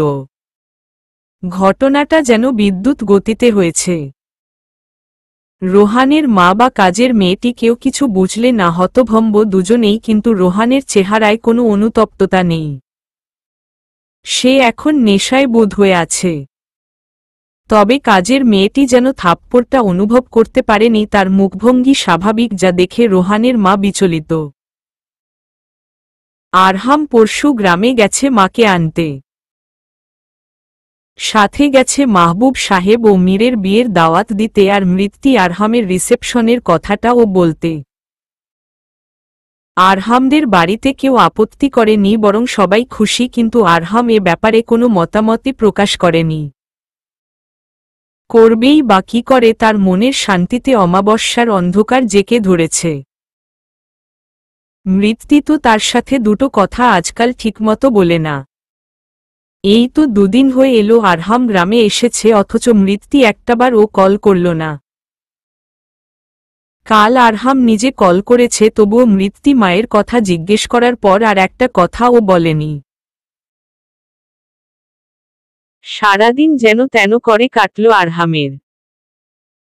ঘটনাটা যেন বিদ্যুৎ গতিতে হয়েছে। রোহানের মা বা কাজের মেয়েটি কেউ কিছু বুঝলে না, হতভম্ব দুজনেই, কিন্তু রোহানের চেহারায় কোনো অনুতপ্ততা নেই। সে এখন নেশায় বোধ হয়ে আছে। তবে কাজের মেয়েটি যেন থাপ্পড়টা অনুভব করতে পারেনি, তার মুখভঙ্গি স্বাভাবিক, যা দেখে রোহানের মা বিচলিত। আরহাম পরশু গ্রামে গেছে মাকে আনতে। সাথে গেছে মাহবুব সাহেব ও মীরের বিয়ের দাওয়াত দিতে, আর মৃত্যু আরহামের রিসেপশনের কথাটাও বলতে। আরহামদের বাড়িতে কেউ আপত্তি করেনি, বরং সবাই খুশি, কিন্তু আরহাম এ ব্যাপারে কোনো মতামতই প্রকাশ করেনি। করবেই বা কি করে, তার মনের শান্তিতে অমাবস্যার অন্ধকার জেকে ধরেছে। মৃত্যু তো তার সাথে দুটো কথা আজকাল ঠিকমতো বলে না। এই তো দুদিন হয়ে এলো আরহাম গ্রামে এসেছে, অথচ মৃত্যু একটাবারও কল করল না। কাল আরহাম নিজে কল করেছে, তবুও মৃত্যু মায়ের কথা জিজ্ঞেস করার পর আর একটা কথাও বলেনি। সারাদিন যেন তেন করে কাটল আরহামের।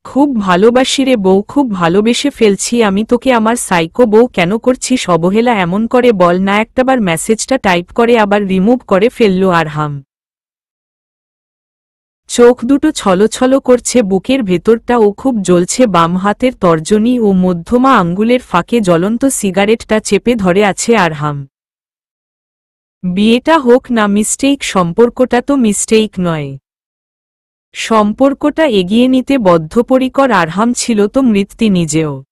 খুব ভালোবাসি রে বউ, খুব ভালোবেসে ফেলছি আমি তোকে, আমার সাইকো বউ, কেন করছিস অবহেলা এমন করে বল না। একটাবার মেসেজটা টাইপ করে আবার রিমুভ করে ফেলল আরহাম। চোখ দুটো ছলছল করছে, বুকের ভেতরটা ও খুব জ্বলছে। বাম হাতের তর্জনী ও মধ্যমা আঙ্গুলের ফাঁকে জ্বলন্ত সিগারেটটা চেপে ধরে আছে আরহাম। বিয়েটা হোক না মিস্টেক, সম্পর্কটা তো মিস্টেক নয়। সম্পর্কটা এগিয়ে নিতে বদ্ধপরিকর আরহাম ছিল তো মৃত্যু নিজেও।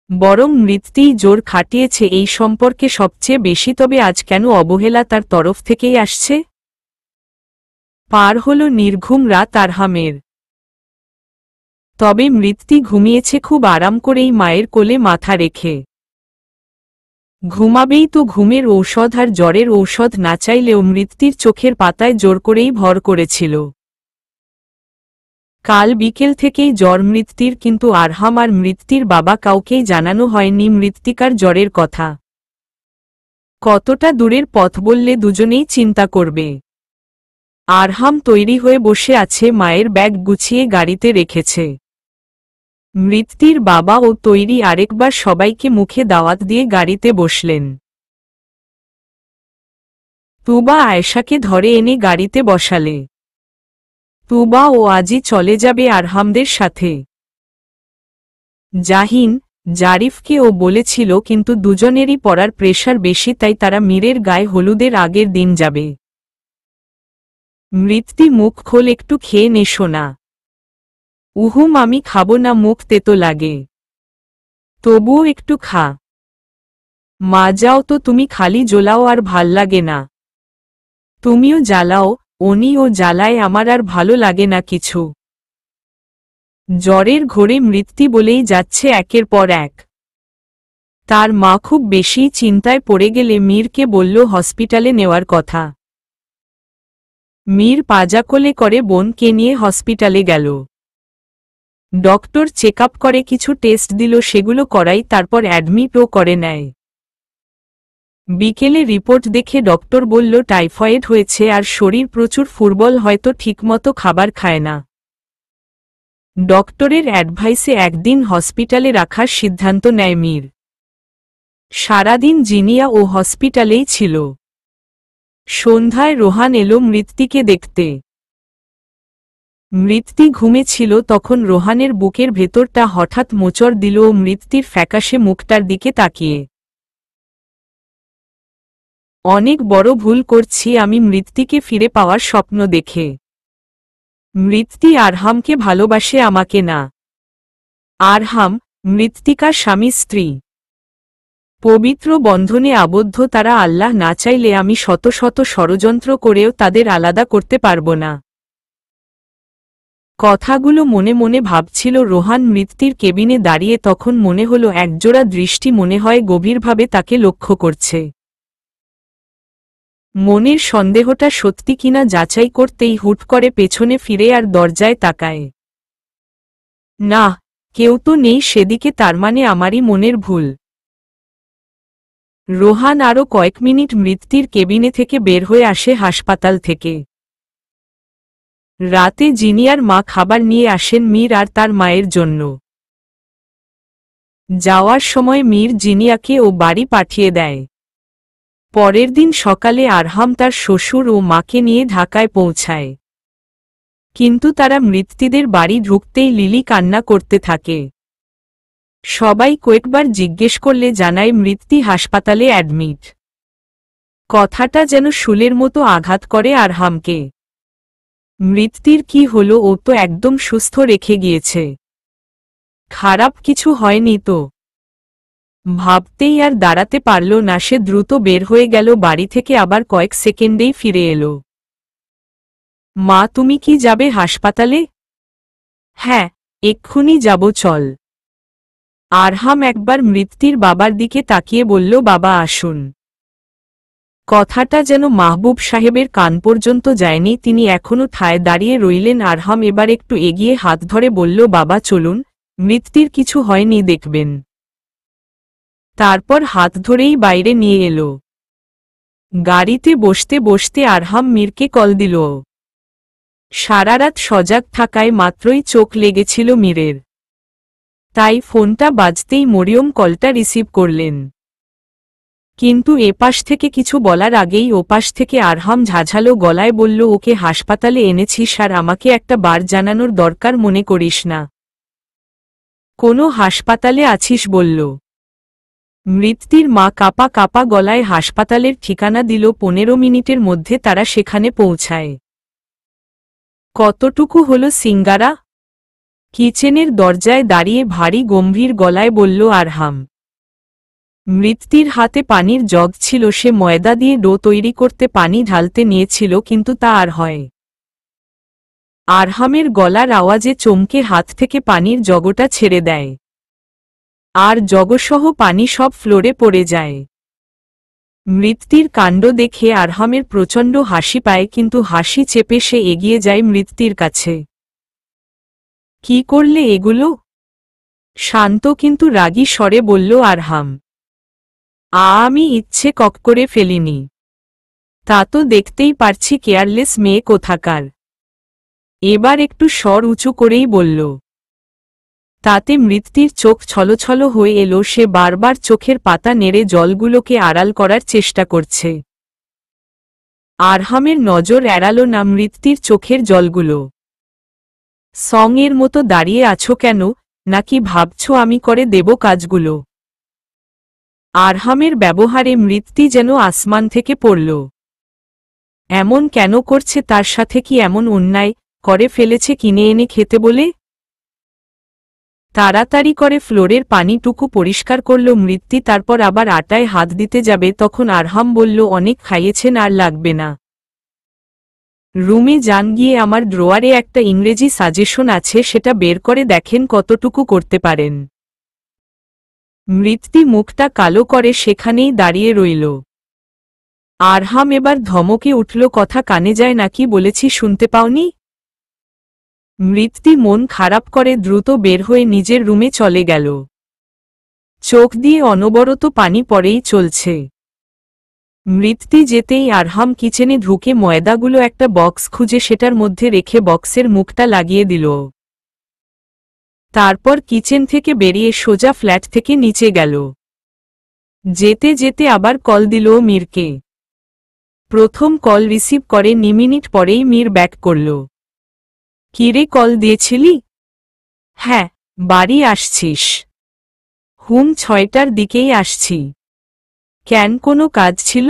বরং মৃত্যুই জোর খাটিয়েছে এই সম্পর্কে সবচেয়ে বেশি। তবে আজ কেন অবহেলা তার তরফ থেকেই আসছে? পার হল নির্ঘুম রাত আরহামের। তবে মৃত্যু ঘুমিয়েছে খুব আরাম করেই, মায়ের কোলে মাথা রেখে। ঘুমাবেই তো, ঘুমের ঔষধ আর জ্বরের ঔষধ না চাইলেও মৃত্যুর চোখের পাতায় জোর করেই ভর করেছিল। কাল বিকেল থেকেই জ্বর মৃত্যুর, কিন্তু আরহাম আর মৃত্যুর বাবা কাউকেই জানানো হয়নি মৃত্তিকার জ্বরের কথা। কতটা দূরের পথ বললে দুজনেই চিন্তা করবে। আরহাম তৈরি হয়ে বসে আছে, মায়ের ব্যাগ গুছিয়ে গাড়িতে রেখেছে। মৃত্যুর বাবাও তৈরি, আরেকবার সবাইকে মুখে দাওয়াত দিয়ে গাড়িতে বসলেন। তুবা আয়েশাকে ধরে এনে গাড়িতে বসালে। তুবা ও আজই চলে যাবে আরহামদের সাথে। জাহিন, জারিফকে ও বলেছিল, কিন্তু দুজনেরই পড়ার প্রেশার বেশি, তাই তারা মীরের গায়ে হলুদের আগের দিন যাবে। মৃত্যু মুখ খোল, একটু খেয়ে নে সোনা। উহুম, আমি খাবো না, মুখ তেতো লাগে। তবুও একটু খা। মা যাও তো, তুমি খালি জ্বলাও আর ভাল লাগে না। তুমিও জ্বালাও, ও জ্বালায়, আমার আর ভালো লাগে না কিছু। জ্বরের ঘোরে মৃত্যু বলেই যাচ্ছে একের পর এক। তার মা খুব বেশি চিন্তায় পড়ে গেলে মীরকে বলল হসপিটালে নেওয়ার কথা। মীর পাজাকোলে করে বোনকে নিয়ে হসপিটালে গেল। ডক্টর চেক আপ করে কিছু টেস্ট দিল, সেগুলো করাই তারপর অ্যাডমিটও করে নেয়। বিকেলে রিপোর্ট দেখে ডক্টর বলল টাইফয়েড হয়েছে, আর শরীর প্রচুর ফুরবল, হয়তো ঠিকমতো খাবার খায় না। ডক্টরের অ্যাডভাইসে একদিন হসপিটালে রাখার সিদ্ধান্ত নেয় মীর। সারাদিন জিনিয়া ও হসপিটালেই ছিল। সন্ধ্যায় রোহান এলো মৃত্যুকে দেখতে। মৃত্যু ঘুমেছিল তখন। রোহানের বুকের ভেতরটা হঠাৎ মোচড় দিল ও মৃত্যুর ফ্যাকাশে মুখটার দিকে তাকিয়ে। অনেক বড় ভুল করছি আমি মৃত্যুকে ফিরে পাওয়ার স্বপ্ন দেখে। মৃত্যু আরহামকে ভালোবাসে, আমাকে না। আরহাম, মৃত্তিকার স্বামী স্ত্রী, পবিত্র বন্ধনে আবদ্ধ তারা। আল্লাহ না চাইলে আমি শত শত ষড়যন্ত্র করেও তাদের আলাদা করতে পারব না। কথাগুলো মনে মনে ভাবছিল রোহান মৃত্যুর কেবিনে দাঁড়িয়ে। তখন মনে হলো একজোড়া দৃষ্টি মনে হয় গভীরভাবে তাকে লক্ষ্য করছে। মনের সন্দেহটা সত্যি কিনা যাচাই করতেই হুট করে পেছনে ফিরে আর দরজায় তাকায়। না, কেউ তো নেই সেদিকে, তার মানে আমারই মনের ভুল। রোহান আরও কয়েক মিনিট মৃত্যুর কেবিনে থেকে বের হয়ে আসে হাসপাতাল থেকে। রাতে জিনিয়ার মা খাবার নিয়ে আসেন মীর আর তার মায়ের জন্য। যাওয়ার সময় মীর জিনিয়াকে ও বাড়ি পাঠিয়ে দেয়। পরের দিন সকালে আরহাম তার শ্বশুর ও মাকে নিয়ে ঢাকায় পৌঁছায়। কিন্তু তারা মৃত্যুদের বাড়ি ঢুকতেই লিলি কান্না করতে থাকে। সবাই কয়েকবার জিজ্ঞেস করলে জানায় মৃত্যু হাসপাতালে অ্যাডমিট। কথাটা যেন শুলের মতো আঘাত করে আরহামকে। মৃত্যুর কি হলো? ও তো একদম সুস্থ রেখে গিয়েছে। খারাপ কিছু হয়নি তো? ভাবতেই আর দাঁড়াতে পারল না, সে দ্রুত বের হয়ে গেল বাড়ি থেকে, আবার কয়েক সেকেন্ডেই ফিরে এলো। মা, তুমি কি যাবে হাসপাতালে? হ্যাঁ, এক্ষুনি যাব, চল। আরহাম একবার মৃত্যুর বাবার দিকে তাকিয়ে বলল, বাবা আসুন। কথাটা যেন মাহবুব সাহেবের কান পর্যন্ত যায়নি। তিনি এখনো ঠায় দাঁড়িয়ে রইলেন। আরহাম এবার একটু এগিয়ে হাত ধরে বলল, বাবা চলুন, মৃত্যুর কিছু হয়নি, দেখবেন। তারপর হাত ধরেই বাইরে নিয়ে এলো। গাড়িতে বসতে বসতে আরহাম মীরকে কল দিল। সারারাত সজাগ থাকায় মাত্রই চোখ লেগেছিল মীরের। তাই ফোনটা বাজতেই মরিয়ম কলটা রিসিভ করলেন। কিন্তু এপাশ থেকে কিছু বলার আগেই ওপাশ থেকে আরহাম ঝাঝালো গলায় বলল, ওকে হাসপাতালে এনেছিস আর আমাকে একটা বার জানানোর দরকার মনে করিস না? কোনো হাসপাতালে আছিস বলল। মৃত্যুর মা কাপা কাপা গলায় হাসপাতালের ঠিকানা দিল। 15 মিনিটের মধ্যে তারা সেখানে পৌঁছায়। কতটুকু হলো সিঙ্গারা? কিচেনের দরজায় দাঁড়িয়ে ভারী গম্ভীর গলায় বলল আরহাম। মৃত্যুর হাতে পানির জগ ছিল। সে ময়দা দিয়ে ডো তৈরি করতে পানি ঢালতে নিয়েছিল, কিন্তু তা আর হয়। আরহামের গলার আওয়াজে চমকে হাত থেকে পানির জগটা ছেড়ে দেয়, আর জগসহ পানি সব ফ্লোরে পড়ে যায়। মৃত্যুর কাণ্ড দেখে আরহামের প্রচণ্ড হাসি পায়, কিন্তু হাসি চেপে সে এগিয়ে যায় মৃত্যুর কাছে। কি করলে এগুলো? শান্ত কিন্তু রাগী স্বরে বলল আরহাম। আমি ইচ্ছে করে ফেলিনি। তা তো দেখতেই পারছি, কেয়ারলেস মেয়ে কোথাকার। এবার একটু স্বর উঁচু করেই বলল। তাতে মৃত্যুর চোখ ছলছল হয়ে এলো। সে বারবার চোখের পাতা নেড়ে জলগুলোকে আড়াল করার চেষ্টা করছে। আরহামের নজর এড়ালো না মৃত্যুর চোখের জলগুলো। সঙের মতো দাঁড়িয়ে আছো কেন? নাকি ভাবছ আমি করে দেব কাজগুলো? আরহামের ব্যবহারে মৃত্যু যেন আসমান থেকে পড়ল। এমন কেন করছে? তার সাথে কি এমন অন্যায় করে ফেলেছে কিনে এনে খেতে বলে? তাড়াতাড়ি করে ফ্লোরের পানিটুকু পরিষ্কার করল মৃত্যু। তারপর আবার আটায় হাত দিতে যাবে, তখন আরহাম বলল, অনেক খাইয়েছেন, আর লাগবে না। রুমে যান, গিয়ে আমার ড্রয়ারে একটা ইংরেজি সাজেশন আছে, সেটা বের করে দেখেন কতটুকু করতে পারেন। মৃত্যু মুখটা কালো করে সেখানেই দাঁড়িয়ে রইল। আরহাম এবার ধমকে উঠল, কথা কানে যায় নাকি? বলেছি শুনতে পাওনি? মৃত্যু মন খারাপ করে দ্রুত বের হয়ে নিজের রুমে চলে গেল। চোখ দিয়ে অনবরত পানি পড়েই চলছে। মৃত্যু যেতেই আরহাম কিচেনে ঢুকে ময়দাগুলো একটা বক্স খুঁজে সেটার মধ্যে রেখে বক্সের মুখটা লাগিয়ে দিল। তারপর কিচেন থেকে বেরিয়ে সোজা ফ্ল্যাট থেকে নিচে গেল। যেতে যেতে আবার কল দিল মীরকে। প্রথম কল রিসিভ করে 9 মিনিট পরেই মীর ব্যাক করল। কিরে, কল দিয়েছিলি? হ্যাঁ, বাড়ি আসছিস? 6টার দিকেই আসছি। কেন, কোনো কাজ ছিল?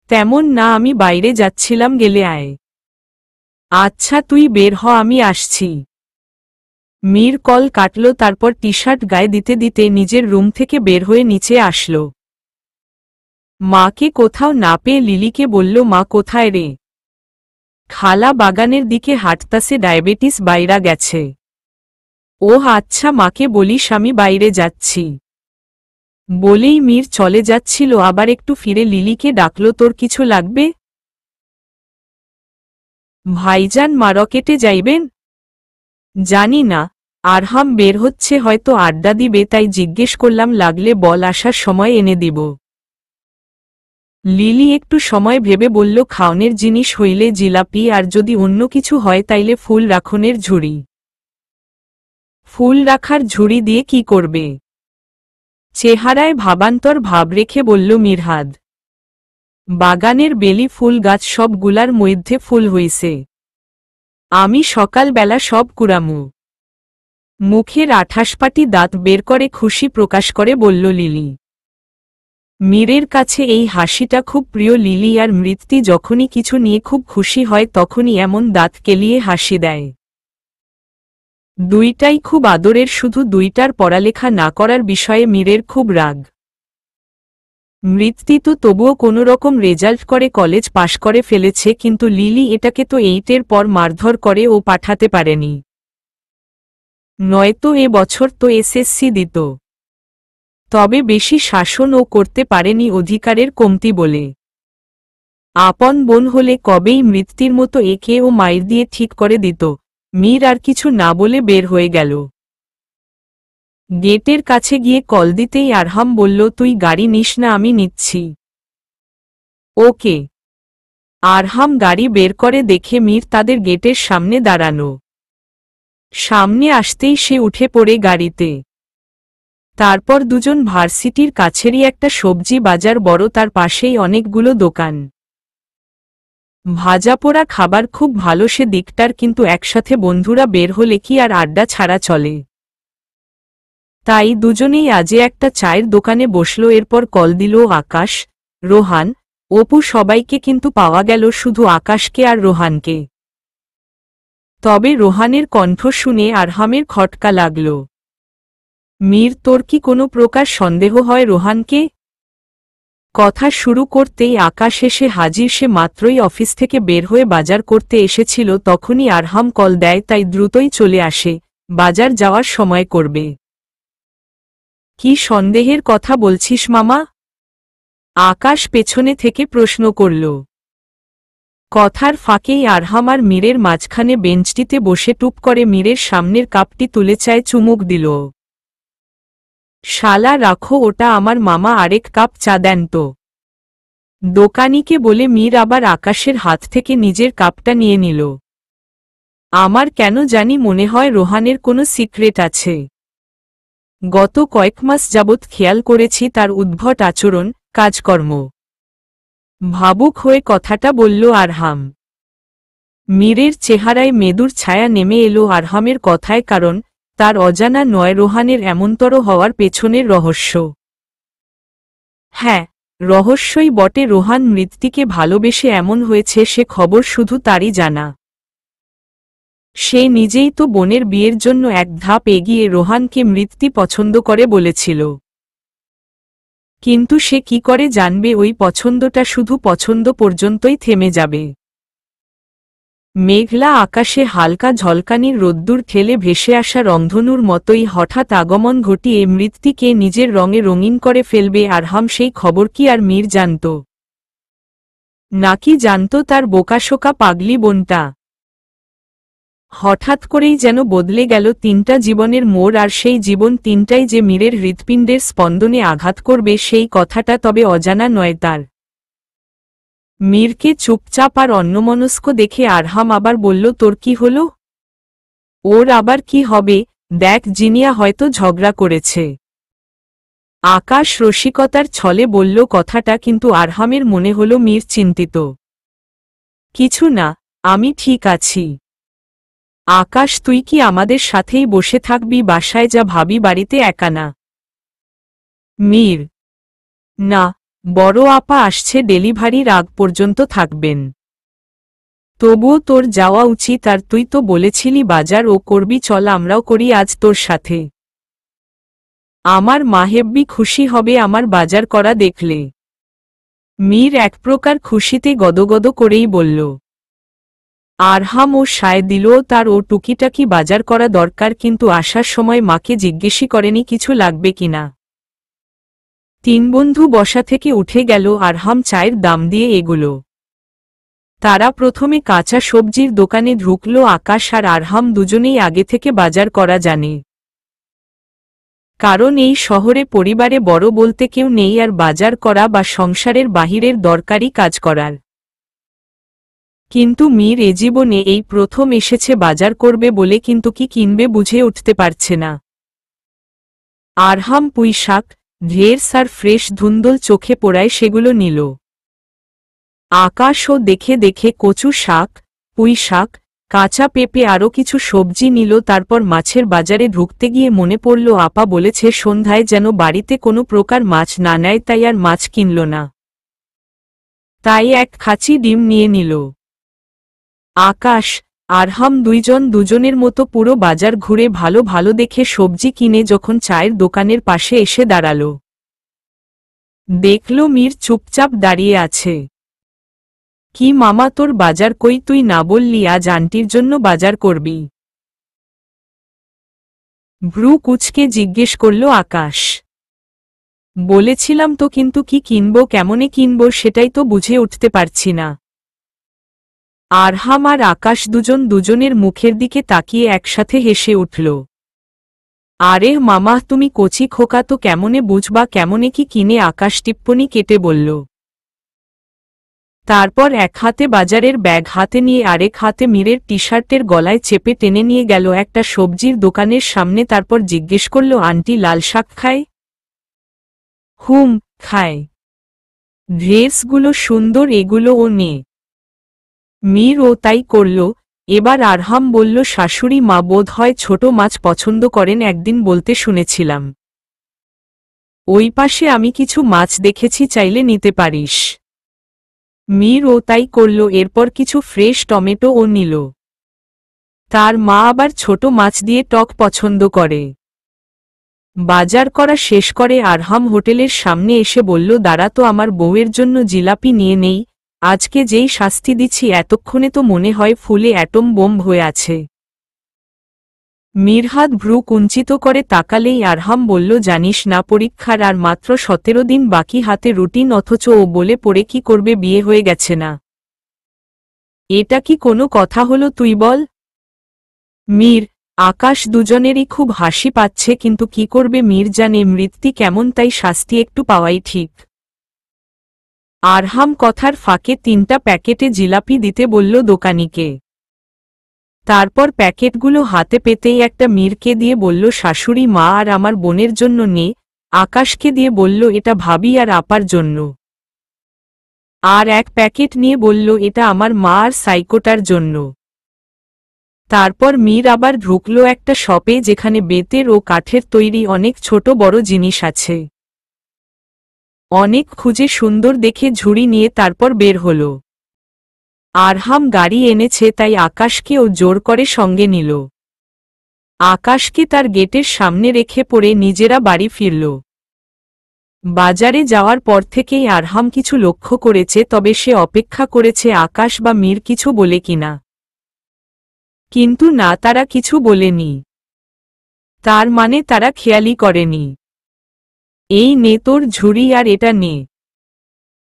তেমন না, আমি বাইরে যাচ্ছিলাম, গেলে আয়। আচ্ছা তুই বের হ, আমি আসছি। মীর কল কাটল। তারপর টি শার্ট গায়ে দিতে দিতে নিজের রুম থেকে বের হয়ে নিচে আসল। মাকে কোথাও না পেয়ে লিলিকে বলল, মা কোথায় রে? খালা বাগানের দিকে হাঁটতাছে, ডায়াবেটিস বাইরা গেছে। ওহ আচ্ছা, মাকে বলিস আমি বাইরে যাচ্ছি। বলেই মীর চলে যাচ্ছিল, আবার একটু ফিরে লিলিকে ডাকল, তোর কিছু লাগবে? ভাইজান মার্কেটে যাইবেন? জানি না, আরহাম বের হচ্ছে, হয়তো আড্ডা দিবে, তাই জিজ্ঞেস করলাম, লাগলে বল, আসার সময় এনে দিব। লিলি একটু সময় ভেবে বলল, খাওনের জিনিস হইলে জিলাপি, আর যদি অন্য কিছু হয় তাইলে ফুল রাখনের ঝুড়ি। ফুল রাখার ঝুড়ি দিয়ে কি করবে? চেহারায় ভাবান্তর ভাব রেখে বলল মিরহাদ। বাগানের বেলি ফুল গাছ সবগুলার মধ্যে ফুল হইছে। আমি সকালবেলা সব কুড়ামু। মুখের আঠাশপাটি দাঁত বের করে খুশি প্রকাশ করে বলল লিলি। মীরের কাছে এই হাসিটা খুব প্রিয়। লিলি আর মৃত্যু যখনই কিছু নিয়ে খুব খুশি হয় তখনই এমন দাঁত কেলিয়ে হাসি দেয়। দুইটাই খুব আদরের, শুধু দুইটার পড়ালেখা না করার বিষয়ে মীরের খুব রাগ। মৃত্যু তো তবুও কোনোরকম রেজাল্ট করে কলেজ পাশ করে ফেলেছে, কিন্তু লিলি এটাকে তো 8-এর পর মারধর করে ও পাঠাতে পারেনি। নয়তো এ বছর তো এসএসসি দিত। তবে বেশি শাসন ও করতে পারেনি অধিকারের কমতি বলে। আপন বোন হলে কবেই মৃত্যুর মতো একে ও মাইর দিয়ে ঠিক করে দিত। মীর আর কিছু না বলে বের হয়ে গেল। গেটের কাছে গিয়ে কল দিতেই আরহাম বলল, তুই গাড়ি নিস না, আমি নিচ্ছি। ওকে। আরহাম গাড়ি বের করে দেখে মীর তাদের গেটের সামনে দাঁড়ানো। সামনে আসতেই সে উঠে পড়ে গাড়িতে। তারপর দুজন ভার্সিটির কাছেরই একটা সবজি বাজার, বড়, তার পাশেই অনেকগুলো দোকান। ভাজাপোড়া খাবার খুব ভালো সে দিকটার, কিন্তু একসাথে বন্ধুরা বের হলে কি আর আড্ডা ছাড়া চলে? তাই দুজনেই আজে একটা চায়ের দোকানে বসল। এরপর কল দিল আকাশ, রোহান, অপু সবাইকে, কিন্তু পাওয়া গেল শুধু আকাশকে আর রোহানকে। তবে রোহানের কণ্ঠ শুনে আরহামের খটকা লাগল। মীর, তোর কি কোনো প্রকার সন্দেহ হয় রোহানকে? কথা শুরু করতেই আকাশ এসে হাজির। সে মাত্রই অফিস থেকে বের হয়ে বাজার করতে এসেছিল, তখনই আরহাম কল দেয়, তাই দ্রুতই চলে আসে। বাজার যাওয়ার সময় করবে। কি সন্দেহের কথা বলছিস মামা? আকাশ পেছনে থেকে প্রশ্ন করল। কথার ফাঁকেই আরহাম আর মীরের মাঝখানে বেঞ্চটিতে বসে টুপ করে মীরের সামনের কাপটি তুলে চায় চুমুক দিল। শালা রাখো ওটা আমার মামা, আরেক কাপ চা দেন তো। দোকানিকে বলে মীর আবার আকাশের হাত থেকে নিজের কাপটা নিয়ে নিল। আমার কেন জানি মনে হয় রোহানের কোনো সিক্রেট আছে। গত কয়েক মাস যাবৎ খেয়াল করেছি তার উদ্ভট আচরণ, কাজকর্ম। ভাবুক হয়ে কথাটা বলল আরহাম। মীরের চেহারায় মেদুর ছায়া নেমে এলো আরহামের কথায়, কারণ তার অজানা নয় রোহানের এমনতর হওয়ার পেছনের রহস্য। হ্যাঁ, রহস্যই বটে। রোহান মৃত্যুকে ভালোবেসে এমন হয়েছে সে খবর শুধু তারই জানা। সে নিজেই তো বোনের বিয়ের জন্য এক ধাপ এগিয়ে রোহানকে মৃত্যু পছন্দ করে বলেছিল। কিন্তু সে কি করে জানবে ওই পছন্দটা শুধু পছন্দ পর্যন্তই থেমে যাবে? মেঘলা আকাশে হালকা ঝলকানির রোদ্দুর ঠেলে ভেসে আসা রংধনুর মতোই হঠাৎ আগমন ঘটিয়ে মৃত্যুকে নিজের রঙে রঙিন করে ফেলবে আরহাম, সেই খবর কি আর মীর জানত? নাকি জানত তার বোকাশোকা পাগলি বোনটা? হঠাৎ করেই যেন বদলে গেল তিনটা জীবনের মোড়, আর সেই জীবন তিনটাই যে মীরের হৃৎপিণ্ডের স্পন্দনে আঘাত করবে সেই কথাটা তবে অজানা নয় তার। মীরকে চুপচাপ আর অন্যমনস্ক দেখে আরহাম আবার বলল, তোর কি হলো? ওর আবার কি হবে? দেখ, জিনিয়া হয়তো ঝগড়া করেছে। আকাশ রসিকতার ছলে বলল কথাটা, কিন্তু আরহামের মনে হল মীর চিন্তিত। কিছু না, আমি ঠিক আছি। আকাশ, তুই কি আমাদের সাথেই বসে থাকবি? বাসায় যা, ভাবি বাড়িতে একা না। মীর, না, বড় আপা আসছে, ডেলিভারির আগ পর্যন্ত থাকবেন। তবুও তোর যাওয়া উচিত, আর তুই তো বলেছিলি বাজার ও করবি, চল আমরাও করি আজ তোর সাথে। আমার মা হেব্বি খুশি হবে আমার বাজার করা দেখলে। মীর এক প্রকার খুশিতে গদগদ করেই বলল। আরহাম ও সায় দিল তার ও টুকিটাকি বাজার করা দরকার, কিন্তু আসার সময় মাকে জিজ্ঞেসই করেনি কিছু লাগবে কিনা। তিন বন্ধু বসা থেকে উঠে গেল। আরহাম চায়ের দাম দিয়ে এগুলো। তারা প্রথমে কাঁচা সবজির দোকানে ঢুকল। আকাশ আর আরহাম দুজনেই আগে থেকে বাজার করা জানে। কারণ এই শহরে পরিবারে বড় বলতে কেউ নেই আর বাজার করা বা সংসারের বাহিরের দরকারি কাজ করার। কিন্তু মীর এ জীবনে এই প্রথম এসেছে বাজার করবে বলে, কিন্তু কি কিনবে বুঝে উঠতে পারছে না। আরহাম পুঁই শাক, ঢেঁড়স আর ফ্রেশ ধুন্দল চোখে পড়ায় সেগুলো নিল। আকাশও দেখে দেখে কচু শাক, পুঁই শাক, কাঁচা পেঁপে আরও কিছু সবজি নিল। তারপর মাছের বাজারে ঢুকতে গিয়ে মনে পড়ল আপা বলেছে সন্ধ্যায় যেন বাড়িতে কোনো প্রকার মাছ না নেয়, তাই আর মাছ কিনল না। তাই এক খাঁচি ডিম নিয়ে নিল। আকাশ, আরহাম দুজনের মতো পুরো বাজার ঘুরে ভালো ভালো দেখে সবজি কিনে যখন চায়ের দোকানের পাশে এসে দাঁড়াল, দেখল মীর চুপচাপ দাঁড়িয়ে আছে। কি মামা, তোর বাজার কই? তুই না বললি আজ আন্টির জন্য বাজার করবি? ভ্রু কুঁচকে জিজ্ঞেস করল আকাশ। বলেছিলাম তো, কিন্তু কি কিনব, কেমনে কিনব সেটাই তো বুঝে উঠতে পারছি না। আরহাম আর আকাশ দুজনের মুখের দিকে তাকিয়ে একসাথে হেসে উঠল। আরে মামা, তুমি কচি খোকা, তো কেমনে বুঝবা কেমনে কি কিনে? আকাশ টিপ্পনি কেটে বলল। তারপর এক হাতে বাজারের ব্যাগ হাতে নিয়ে আরেক হাতে মীরের টি শার্টের গলায় চেপে টেনে নিয়ে গেল একটা সবজির দোকানের সামনে। তারপর জিজ্ঞেস করল, আন্টি লাল শাক খায়? হুম, খায়। ড্রেসগুলো সুন্দর, এগুলো ও নে। মীর ও তাই করল। এবার আরহাম বলল, শাশুড়ি মা বোধ হয় ছোট মাছ পছন্দ করেন, একদিন বলতে শুনেছিলাম। ওই পাশে আমি কিছু মাছ দেখেছি, চাইলে নিতে পারিস। মীর ও তাই করল। এরপর কিছু ফ্রেশ টমেটো ও নিল। তার মা আবার ছোট মাছ দিয়ে টক পছন্দ করে। বাজার করা শেষ করে আরহাম হোটেলের সামনে এসে বলল, দাঁড়া তো, আমার বউয়ের জন্য জিলাপি নিয়ে নেই। আজকে যেই শাস্তি দিচ্ছি, এতক্ষণে তো মনে হয় ফুলে অ্যাটম বোম হয়ে আছে। মিরহাদ ভ্রু কুঞ্চিত করে তাকালেই আরহাম বলল, জানিস না পরীক্ষার আর মাত্র 17 দিন বাকি, হাতে রুটিন, অথচ ও বলে পড়ে কি করবে, বিয়ে হয়ে গেছে না। এটা কি কোনো কথা হলো তুই বল? মীর, আকাশ দুজনেরই খুব হাসি পাচ্ছে, কিন্তু কি করবে, মীর জানে মৃত্যু কেমন, তাই শাস্তি একটু পাওয়াই ঠিক। আরহাম কথার ফাঁকে 3টা প্যাকেটে জিলাপি দিতে বলল দোকানিকে। তারপর প্যাকেটগুলো হাতে পেতেই একটা মীরকে দিয়ে বলল, শাশুড়ি মা আর আমার বোনের জন্য নে। আকাশকে দিয়ে বলল, এটা ভাবি আর আপার জন্য। আর এক প্যাকেট নিয়ে বলল, এটা আমার মা আর সাইকোটার জন্য। তারপর মীর আবার ঢুকল একটা শপে, যেখানে বেতের ও কাঠের তৈরি অনেক ছোট বড় জিনিস আছে। অনেক খুঁজে সুন্দর দেখে ঝুড়ি নিয়ে তারপর বের হল। আরহাম গাড়ি এনেছে, তাই আকাশকে ও জোর করে সঙ্গে নিল। আকাশকে তার গেটের সামনে রেখে পড়ে নিজেরা বাড়ি ফিরল। বাজারে যাওয়ার পর থেকেই আরহাম কিছু লক্ষ্য করেছে, তবে সে অপেক্ষা করেছে আকাশ বা মীর কিছু বলে কিনা। কিন্তু না, তারা কিছু বলেনি। তার মানে তারা খেয়ালই করেনি। এই নে তোর ঝুড়ি, আর এটা নে।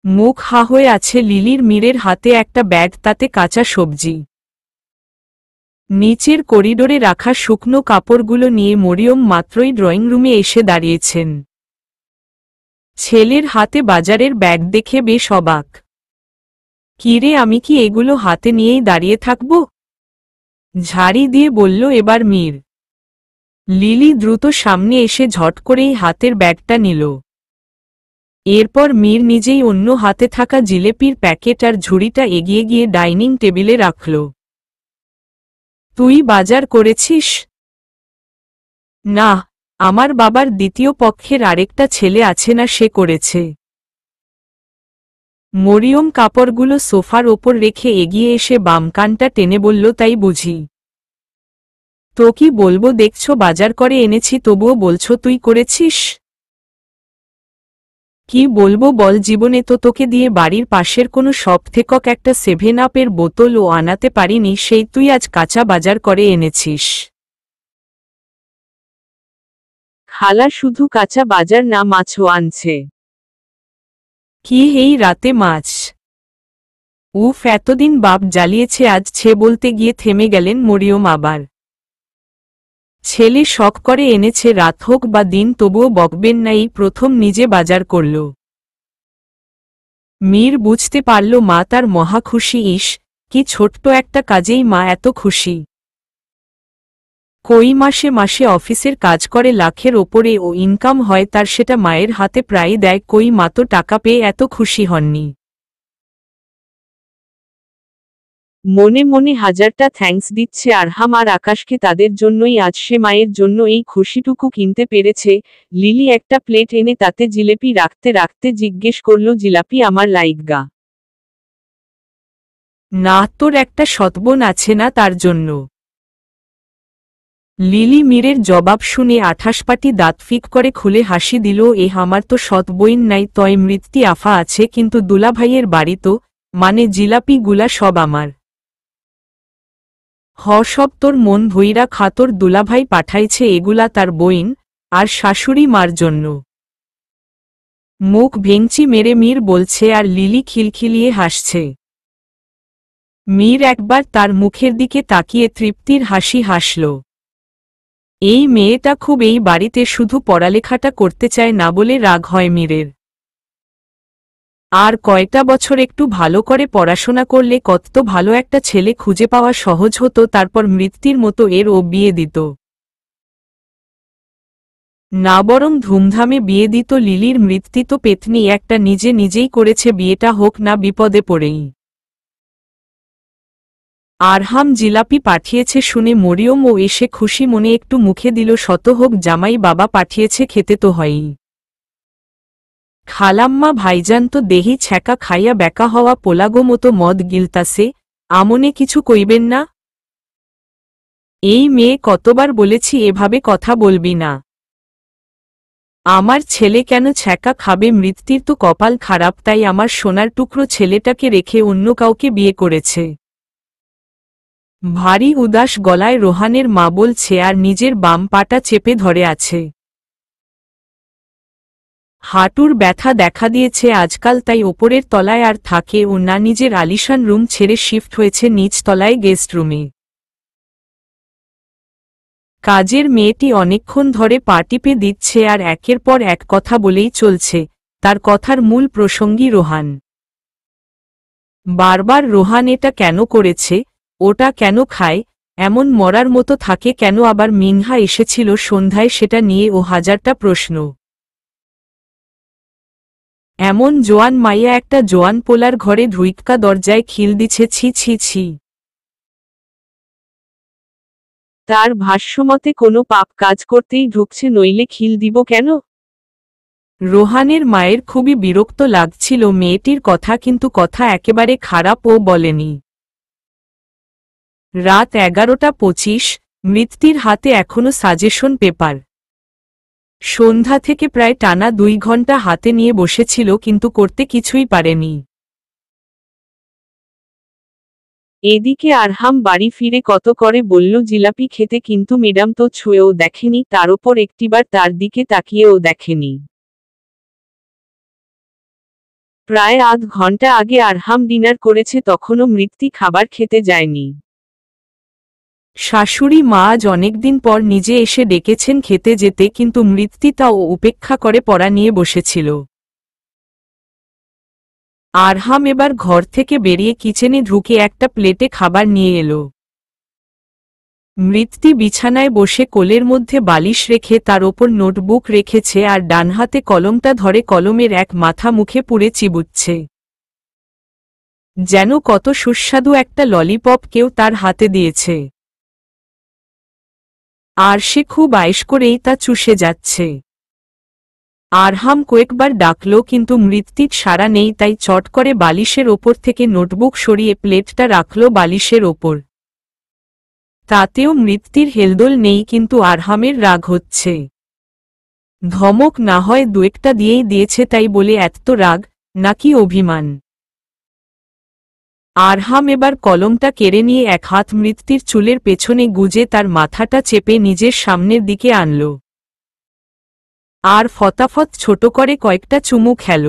মুখ হা হয়ে আছে লিলির। মীরের হাতে একটা ব্যাগ, তাতে কাঁচা সবজি। নিচের করিডোরে রাখা শুকনো কাপড়গুলো নিয়ে মরিয়ম মাত্রই ড্রয়িং রুমে এসে দাঁড়িয়েছেন। ছেলের হাতে বাজারের ব্যাগ দেখে বেশ অবাক। কিরে, আমি কি এগুলো হাতে নিয়েই দাঁড়িয়ে থাকব? ঝাড়ি দিয়ে বলল এবার মীর। লিলি দ্রুত সামনে এসে ঝট করেই হাতের ব্যাগটা নিল। এরপর মীর নিজেই অন্য হাতে থাকা জিলেপির প্যাকেট আর ঝুড়িটা এগিয়ে গিয়ে ডাইনিং টেবিলে রাখল। তুই বাজার করেছিস? না, আমার বাবার দ্বিতীয় পক্ষের আরেকটা ছেলে আছে না, সে করেছে। মরিয়ম কাপড়গুলো সোফার ওপর রেখে এগিয়ে এসে বাম কানটা টেনে বলল, তাই বুঝি? তো কি বলবো, দেখছো বাজার করে এনেছি, তবুও বলছো তুই করেছিস? কি বলবো বল, জীবনে তো তোকে দিয়ে বাড়ির পাশের কোনো শপ থেকে একটা 7 আপের বোতলও আনাতে পারিনি, সেই তুই আজ কাঁচা বাজার করে এনেছিস। খালা শুধু কাঁচা বাজার না, মাছও আনছে। কি এই রাতে মাছ? উফ, এতদিন বাপ জ্বালিয়েছে, আজ ছে বলতে গিয়ে থেমে গেলেন মরিয়ম আবার। ছেলে শখ করে এনেছে, রাত হোক বা দিন তবুও বকবেন না, এই প্রথম নিজে বাজার করল। মীর বুঝতে পারল মা তার মহা খুশি। ইস, কি ছোট্ট একটা কাজেই মা এত খুশি। কই মাসে মাসে অফিসের কাজ করে লাখের ওপরে ও ইনকাম হয় তার, সেটা মায়ের হাতে প্রায় দেয়। কই মা তো টাকা পেয়ে এত খুশি হননি। মনে মনে হাজারটা থ্যাঙ্কস দিচ্ছে আরহাম আর আকাশকে, তাদের জন্যই আজ সে মায়ের জন্য এই খুশিটুকু কিনতে পেরেছে। লিলি একটা প্লেট এনে তাতে জিলেপি রাখতে রাখতে জিজ্ঞেস করল, জিলাপি আমার লাইগা? না, তোর একটা সৎবোন আছে না, তার জন্য। লিলি মীরের জবাব শুনে আঠাশপাটি দাঁত ফিক করে খুলে হাসি দিল। আমার তো সৎ বইন নাই, তয় মৃত্যু আফা আছে, কিন্তু দুলাভাইয়ের বাড়ি তো, মানে জিলাপি গুলা সব আমার। সব তোর মন ভইরা খা, তোর দুলাভাই পাঠাইছে এগুলা তার বইন আর শাশুড়ি মার জন্য। মুখ ভেঙচি মেরে মীর বলছে, আর লিলি খিলখিলিয়ে হাসছে। মীর একবার তার মুখের দিকে তাকিয়ে তৃপ্তির হাসি হাসল। এই মেয়েটা খুব এই বাড়িতে শুধু পড়ালেখাটা করতে চায় না বলে রাগ হয় মীরের। আর কয়টা বছর একটু ভালো করে পড়াশোনা করলে কত ভালো একটা ছেলে খুঁজে পাওয়া সহজ হতো, তারপর মৃত্যুর মতো এর ও বিয়ে দিত না, বরং ধুমধামে বিয়ে দিত। লিলির মৃত্যু তো পেতনি একটা, নিজে নিজেই করেছে বিয়েটা, হোক না বিপদে পড়েই। আরহাম জিলাপি পাঠিয়েছে শুনে মরিয়মও এসে খুশি মনে একটু মুখে দিল। শত হোক জামাই বাবা পাঠিয়েছে, খেতে তো হয়ই। খালাম্মা ভাইজান তো দেহি ছ্যাঁকা খাইয়া ব্যাকা হওয়া পোলাগো মতো মদ গিলতাছে, আমনে কিছু কইবেন না? এই মেয়ে, কতবার বলেছি এভাবে কথা বলবি না। আমার ছেলে কেন ছ্যাঁকা খাবে? মৃত্যুর তো কপাল খারাপ, তাই আমার সোনার টুকরো ছেলেটাকে রেখে অন্য কাউকে বিয়ে করেছে। ভারী উদাস গলায় রোহানের মা বলছে, আর নিজের বাম পাটা চেপে ধরে আছে। হাঁটুর ব্যথা দেখা দিয়েছে আজকাল, তাই ওপরের তলায় আর থাকে ও না, নিজের আলিশান রুম ছেড়ে শিফট হয়েছে নিচ তলায় গেস্ট রুমে। কাজের মেয়েটি অনেকক্ষণ ধরে পা টিপে দিচ্ছে আর একের পর এক কথা বলেই চলছে। তার কথার মূল প্রসঙ্গী রোহান। বারবার রোহান এটা কেন করেছে, ওটা কেন খায়, এমন মরার মতো থাকে কেন, আবার মিনহা এসেছিল সন্ধ্যায়, সেটা নিয়ে ও হাজারটা প্রশ্ন। এমন জোয়ান মাইয়া একটা জোয়ান পোলার ঘরে ঢুইক্কা দরজায় খিল দিছে, ছি ছি ছি। তার ভাষ্যমতে কোনো পাপ কাজ করতেই ঢুকছে, নইলে খিল দিব কেন? রোহানের মায়ের খুবই বিরক্ত লাগছিল মেয়েটির কথা, কিন্তু কথা একেবারে খারাপ ও বলেনি। রাত 11:25, মৃত্যুর হাতে এখনো সাজেশন পেপার। সন্ধ্যা থেকে প্রায় টানা 2 ঘন্টা হাতে নিয়ে বসেছিল, কিন্তু করতে কিছুই পারেনি। এদিকে আরহাম বাড়ি ফিরে কত করে বলল জিলাপি খেতে, কিন্তু ম্যাডাম তো ছুঁয়েও দেখেনি, তার ওপর একটিবার তার দিকে তাকিয়েও দেখেনি। প্রায় আধ ঘন্টা আগে আরহাম ডিনার করেছে, তখনও মৃত্যু খাবার খেতে যায়নি। শাশুড়ি মা আজ অনেকদিন পর নিজে এসে ডেকেছেন খেতে যেতে, কিন্তু মৃত্যু তাও উপেক্ষা করে পড়া নিয়ে বসেছিল। আরহাম এবার ঘর থেকে বেরিয়ে কিচেনে ঢুকে একটা প্লেটে খাবার নিয়ে এলো। মৃত্যু বিছানায় বসে কোলের মধ্যে বালিশ রেখে তার ওপর নোটবুক রেখেছে আর ডান হাতে কলমটা ধরে কলমের এক মাথা মুখে পুড়ে চিবুচ্ছে। যেন কত সুস্বাদু একটা ললিপপ কেউ তার হাতে দিয়েছে, আর সে খুব আয়েশ করেই তা চুষে যাচ্ছে। আরহাম কয়েকবার ডাকল, কিন্তু মৃত্যুর সাড়া নেই, তাই চট করে বালিশের ওপর থেকে নোটবুক সরিয়ে প্লেটটা রাখল বালিশের ওপর। তাতেও মৃত্যুর হেলদোল নেই, কিন্তু আরহামের রাগ হচ্ছে। ধমক না হয় দুয়েকটা দিয়েই দিয়েছে, তাই বলে এত রাগ, নাকি অভিমান? আরহাম এবার কলমটা কেড়ে নিয়ে এক হাত মৃত্যুর চুলের পেছনে গুজে তার মাথাটা চেপে নিজের সামনের দিকে আনল, আর ফতাফত ছোট করে কয়েকটা চুমু খেল।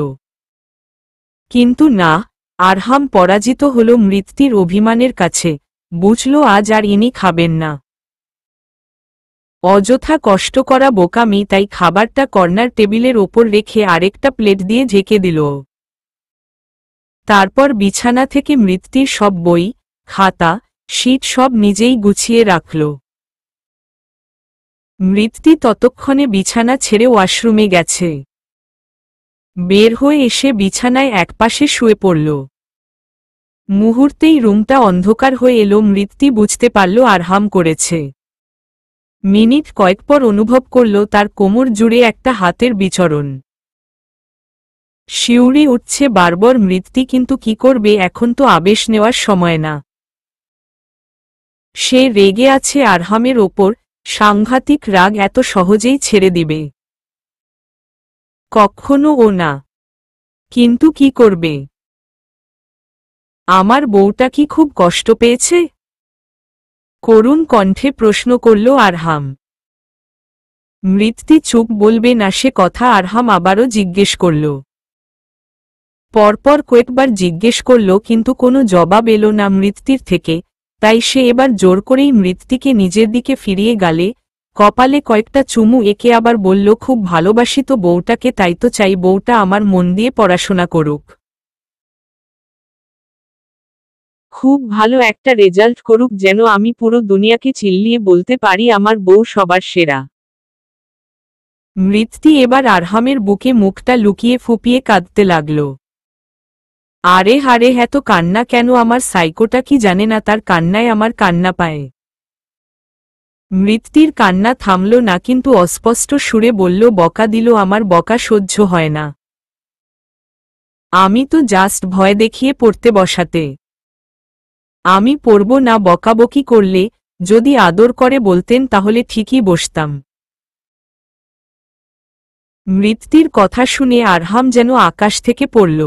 কিন্তু না, আরহাম পরাজিত হল মৃত্যুর অভিমানের কাছে। বুঝল আজ আর ইনি খাবেন না। অযথা কষ্ট করা বোকামি, তাই খাবারটা কর্নার টেবিলের ওপর রেখে আরেকটা প্লেট দিয়ে ঢেকে দিল। তারপর বিছানা থেকে মৃত্যুর সব বই, খাতা, শীট সব নিজেই গুছিয়ে রাখল। মৃত্যু ততক্ষণে বিছানা ছেড়ে ওয়াশরুমে গেছে। বের হয়ে এসে বিছানায় একপাশে শুয়ে পড়ল। মুহূর্তেই রুমটা অন্ধকার হয়ে এলো। মৃত্যু বুঝতে পারল আরহাম করেছে। মিনিট কয়েক পর অনুভব করল তার কোমর জুড়ে একটা হাতের বিচরণ। শিউরে উঠছে বারবার মৃত্যু, কিন্তু কি করবে, এখন তো আবেশ নেওয়ার সময় না। সে রেগে আছে আরহামের ওপর, সাংঘাতিক রাগ, এত সহজেই ছেড়ে দিবে কখনো ও না। কিন্তু কি করবে? আমার বউটা কি খুব কষ্ট পেয়েছে? করুণ কণ্ঠে প্রশ্ন করল আরহাম। মৃত্যু চুপ, বলবে না সে কথা। আরহাম আবারও জিজ্ঞেস করল। পরপর কয়েকবার জিজ্ঞেস করল, কিন্তু কোনো জবাব এলো না মৃত্যুর থেকে। তাই সে এবার জোর করেই মৃত্যুকে নিজের দিকে ফিরিয়ে গালে কপালে কয়েকটা চুমু এঁকে আবার বলল, খুব ভালোবাসি তো বউটাকে, তাই তো চাই বউটা আমার মন দিয়ে পড়াশোনা করুক, খুব ভালো একটা রেজাল্ট করুক, যেন আমি পুরো দুনিয়াকে চিল্লিয়ে বলতে পারি আমার বউ সবার সেরা। মৃত্যু এবার আরহামের বুকে মুখটা লুকিয়ে ফুপিয়ে কাঁদতে লাগল। আরে হারে, এত কান্না কেন? আমার সাইকোটা কি জানে না তার কান্নায় আমার কান্না পায়? মৃত্যুর কান্না থামল না, কিন্তু অস্পষ্ট সুরে বলল, বকা দিল, আমার বকা সহ্য হয় না। আমি তো জাস্ট ভয় দেখিয়ে পড়তে বসাতে। আমি পড়ব না। বকাবকি করলে, যদি আদর করে বলতেন তাহলে ঠিকই বসতাম। মৃত্যুর কথা শুনে আরহাম যেন আকাশ থেকে পড়ল।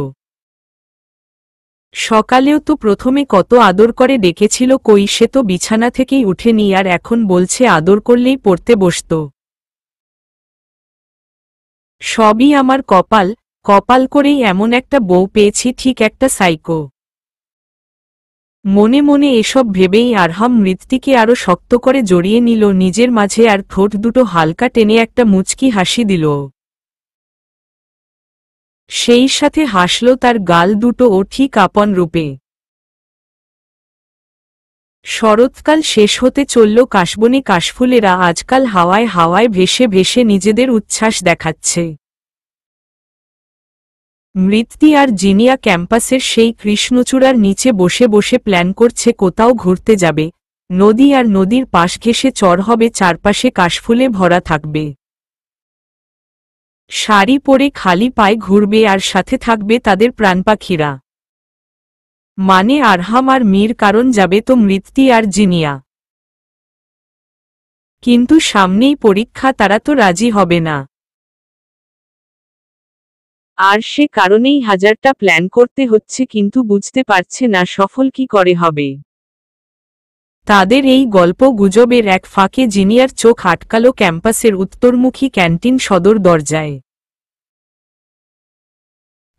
সকালেও তো প্রথমে কত আদর করে ডেকেছিল, কই সে তো বিছানা থেকেই উঠেনি, আর এখন বলছে আদর করলেই পড়তে বসত। সবই আমার কপাল, কপাল করেই এমন একটা বউ পেয়েছি, ঠিক একটা সাইকো। মনে মনে এসব ভেবেই আরহাম মৃত্যুকে আরো শক্ত করে জড়িয়ে নিল নিজের মাঝে, আর ঠোঁট দুটো হালকা টেনে একটা মুচকি হাসি দিল। সেই সাথে হাসল তার গাল দুটো ও ঠিক আপন রূপে। শরৎকাল শেষ হতে চলল। কাশবনে কাশফুলেরা আজকাল হাওয়ায় হাওয়ায় ভেসে ভেসে নিজেদের উচ্ছ্বাস দেখাচ্ছে। মৃত্যু আর জিনিয়া ক্যাম্পাসের সেই কৃষ্ণচূড়ার নিচে বসে বসে প্ল্যান করছে কোথাও ঘুরতে যাবে। নদী আর নদীর পাশ ঘেঁষে চর হবে, চারপাশে কাশফুলে ভরা থাকবে। শাড়ি পরে খালি পায়ে ঘুরবে, আর সাথে থাকবে তাদের প্রাণপাখিরা, মানে আরহাম আর মীর, কারণ যাবে তো মৃত্যু আর জিনিয়া। কিন্তু সামনেই পরীক্ষা, তারা তো রাজি হবে না। আর সে কারণেই হাজারটা প্ল্যান করতে হচ্ছে, কিন্তু বুঝতে পারছে না সফল কি করে হবে। তাদের এই গল্প গুজবের এক ফাঁকে জিনিয়ার চোখ আটকাল ক্যাম্পাসের উত্তরমুখী ক্যান্টিন সদর দরজায়।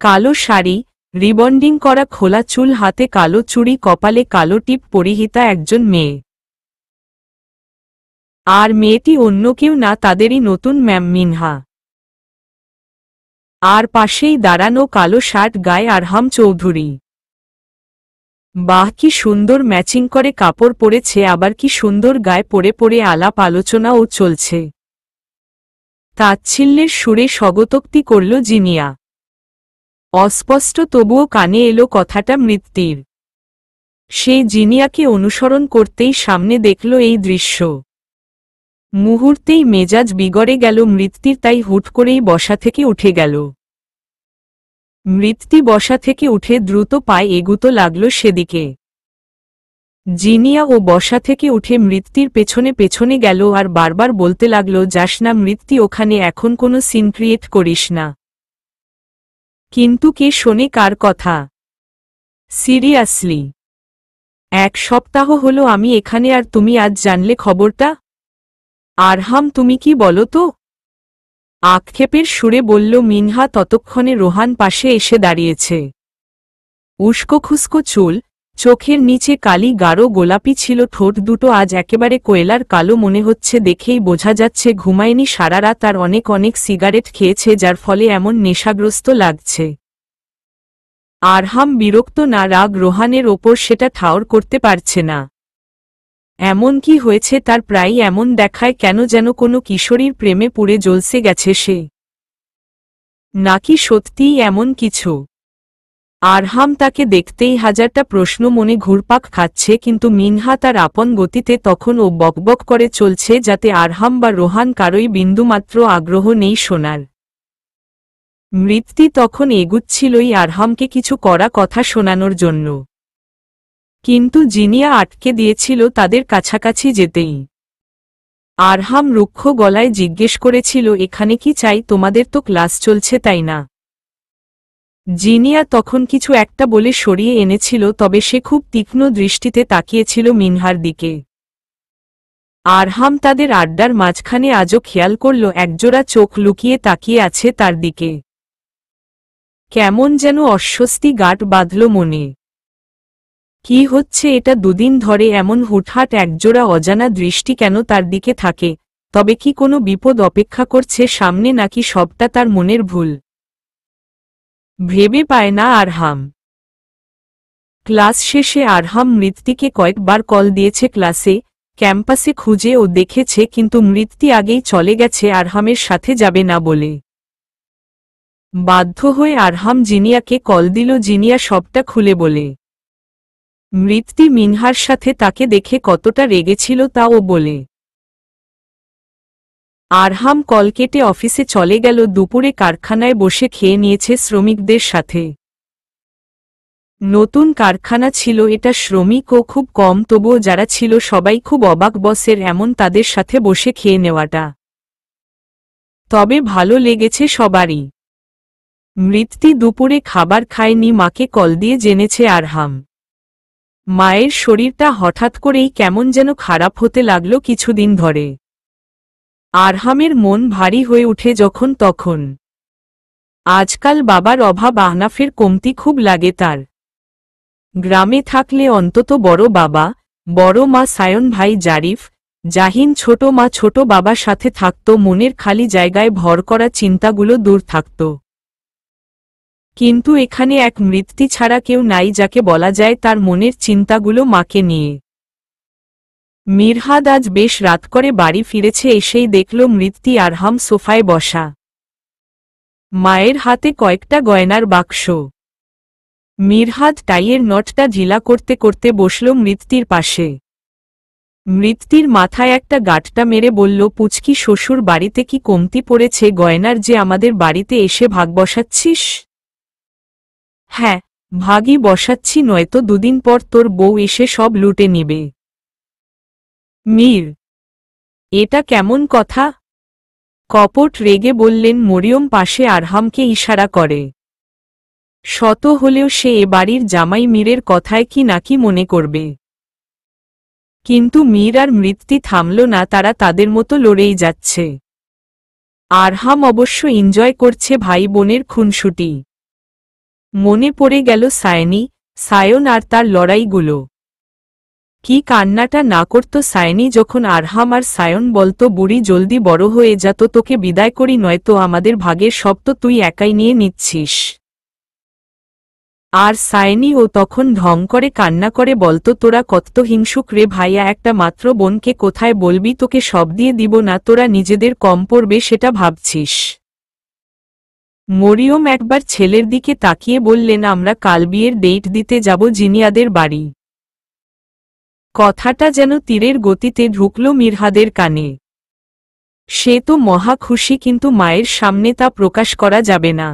কালো শাড়ি, রিবন্ডিং করা খোলা চুল, হাতে কালো চুড়ি, কপালে কালো টিপ পরিহিতা একজন মেয়ে। আর মেয়েটি অন্য কেউ না, তাদেরই নতুন ম্যাম মিনহা। আর পাশেই দাঁড়ানো কালো শার্ট গায়ে আরহাম চৌধুরী। বাহ, কি সুন্দর ম্যাচিং করে কাপড় পরেছে, আবার কি সুন্দর গায়ে পরে পরে আলাপ আলোচনাও চলছে। তাচ্ছিল্যের সুরে স্বগতোক্তি করল জিনিয়া। অস্পষ্ট তবুও কানে এলো কথাটা মৃত্যুর। সে জিনিয়াকে অনুসরণ করতেই সামনে দেখল এই দৃশ্য। মুহূর্তেই মেজাজ বিগড়ে গেল মৃত্যুর, তাই হুট করেই বসা থেকে উঠে গেল। মৃত্যু বসা থেকে উঠে দ্রুত পায়ে এগুতো লাগল সেদিকে। জিনিয়া ও বসা থেকে উঠে মৃত্যুর পেছনে পেছনে গেল, আর বারবার বলতে লাগল, যাস না মৃত্যু ওখানে, এখন কোনো সিন ক্রিয়েট করিস না। কিন্তু কে শোনে কার কথা? সিরিয়াসলি, 1 সপ্তাহ হলো আমি এখানে, আর তুমি আজ জানলে খবরটা? আরহাম, তুমি কি বলো তো? আক্ষেপের সুরে বলল মিনহা। ততক্ষণে রোহান পাশে এসে দাঁড়িয়েছে। উস্কো খুস্কো চুল, চোখের নিচে কালি গাঢ় গোলাপি ছিল, ঠোঁট দুটো আজ একেবারে কোয়েলার কালো মনে হচ্ছে, দেখেই বোঝা যাচ্ছে ঘুমায়নি সারা রাত আর অনেক অনেক সিগারেট খেয়েছে, যার ফলে এমন নেশাগ্রস্ত লাগছে। আরহাম বিরক্ত না রাগ রোহানের ওপর সেটা ঠাওর করতে পারছে না। এমন কি হয়েছে তার, প্রায় এমন দেখায় কেন যেন কোনো কিশোরীর প্রেমে পুড়ে জ্বলসে গেছে সে, নাকি সত্যিই এমন কিছু। আরহাম তাকে দেখতেই হাজারটা প্রশ্ন মনে ঘুরপাক খাচ্ছে, কিন্তু মিনহা তার আপন গতিতে তখন ও বকবক করে চলছে, যাতে আরহাম বা রোহান কারোই বিন্দুমাত্র আগ্রহ নেই শোনার। মৃত্যু তখন এগুচ্ছিলই আরহামকে কিছু কড়া কথা শোনানোর জন্য, কিন্তু জিনিয়া আটকে দিয়েছিল তাদের কাছাকাছি যেতেই। আরহাম রুক্ষ গলায় জিজ্ঞেস করেছিল, এখানে কি চাই তোমাদের? তো ক্লাস চলছে তাই না? জিনিয়া তখন কিছু একটা বলে সরিয়ে এনেছিল, তবে সে খুব তীক্ষ্ণ দৃষ্টিতে তাকিয়েছিল মিনহার দিকে। আরহাম তাদের আড্ডার মাঝখানে আজও খেয়াল করল একজোড়া চোখ লুকিয়ে তাকিয়ে আছে তার দিকে। কেমন যেন অস্বস্তি গাঁট বাঁধল মনে। কি হচ্ছে এটা? দুদিন ধরে এমন হুটহাট একজোড়া অজানা দৃষ্টি কেন তার দিকে থাকে? তবে কি কোনো বিপদ অপেক্ষা করছে সামনে, নাকি সবটা তার মনের ভুল? ভেবে পায় না আরহাম। ক্লাস শেষে আরহাম মৃত্তিকে কয়েকবার কল দিয়েছে ক্লাসে, ক্যাম্পাসে খুঁজে ও দেখেছে, কিন্তু মৃত্তি আগেই চলে গেছে আরহামের সাথে যাবে না বলে। বাধ্য হয়ে আরহাম জিনিয়াকে কল দিল, জিনিয়া সবটা খুলে বলে। মৃত্তি মিনহার সাথে তাকে দেখে কতটা রেগেছিল তাও বলে। আরহাম কল কেটে অফিসে চলে গেল। দুপুরে কারখানায় বসে খেয়ে নিয়েছে শ্রমিকদের সাথে। নতুন কারখানা ছিল এটা, শ্রমিকও খুব কম, তবুও যারা ছিল সবাই খুব অবাক বসের এমন তাদের সাথে বসে খেয়ে নেওয়াটা। তবে ভালো লেগেছে সবারই। মৃত্তি দুপুরে খাবার খায়নি, মাকে কল দিয়ে জেনেছে আরহাম। মায়ের শরীরটা হঠাৎ করেই কেমন যেন খারাপ হতে লাগলো কিছুদিন ধরে। আরহামের মন ভারী হয়ে উঠে যখন তখন। আজকাল বাবার অভাব, আহনাফের কমতি খুব লাগে তার। গ্রামে থাকলে অন্তত বড় বাবা, বড় মা, সায়ন ভাই জারিফ, জাহিন, ছোট মা, ছোট বাবার সাথে থাকত, মনের খালি জায়গায় ভর করা চিন্তাগুলো দূর থাকত। কিন্তু এখানে এক মৃত্তি ছাড়া কেউ নাই যাকে বলা যায় তার মনের চিন্তাগুলো মাকে নিয়ে। মিরহাদ আজ বেশ রাত করে বাড়ি ফিরেছে, এসেই দেখল মৃত্তি আরহাম সোফায় বসা, মায়ের হাতে কয়েকটা গয়নার বাক্স। মিরহাদ টাইয়ের নটটা ঢিলা করতে করতে বসল মৃত্তির পাশে। মৃত্তির মাথায় একটা গাঁটটা মেরে বলল, পুচকি, শ্বশুর বাড়িতে কি কমতি পড়েছে গয়নার যে আমাদের বাড়িতে এসে ভাগ বসাচ্ছিস? হ্যাঁ, ভাগই বসাচ্ছি, নয়তো দুদিন পর তোর বউ এসে সব লুটে নিবে। মীর, এটা কেমন কথা? কপট রেগে বললেন মরিয়ম পাশে আরহামকে ইশারা করে। শত হলেও সে এ বাড়ির জামাই, মীরের কথায় কি নাকি মনে করবে। কিন্তু মীর আর মৃত্তি থামল না, তারা তাদের মতো লড়েই যাচ্ছে। আরহাম অবশ্য এনজয় করছে ভাই বোনের খুনসুটি। মনে পড়ে গেল সায়ন আর তার লড়াইগুলো। কি কান্নাটা না করত সায়নী যখন আরহাম আর সায়ন বলতো, বুড়ি জলদি বড় হয়ে যা তো, তোকে বিদায় করি, নয়তো আমাদের ভাগের সব তো তুই একাই নিয়ে নিচ্ছিস। আর সায়নী ও তখন ঢং করে কান্না করে বলতো, তোরা কত হিংসুক রে ভাইয়া, একটা মাত্র বোনকে কোথায় বলবি, তোকে সব দিয়ে দিব না, তোরা নিজেদের কম পড়বে সেটা ভাবছিস। মরিয়ম একবার ছেলের দিকে তাকিয়ে বললেন, আমরা কাল বিয়ের ডেট দিতে যাব জিনিয়াদের বাড়ি। কথাটা যেন তীরের গতিতে ঢুকল মিরহাদের কানে। সে তো মহা খুশি, কিন্তু মায়ের সামনে তা প্রকাশ করা যাবে না।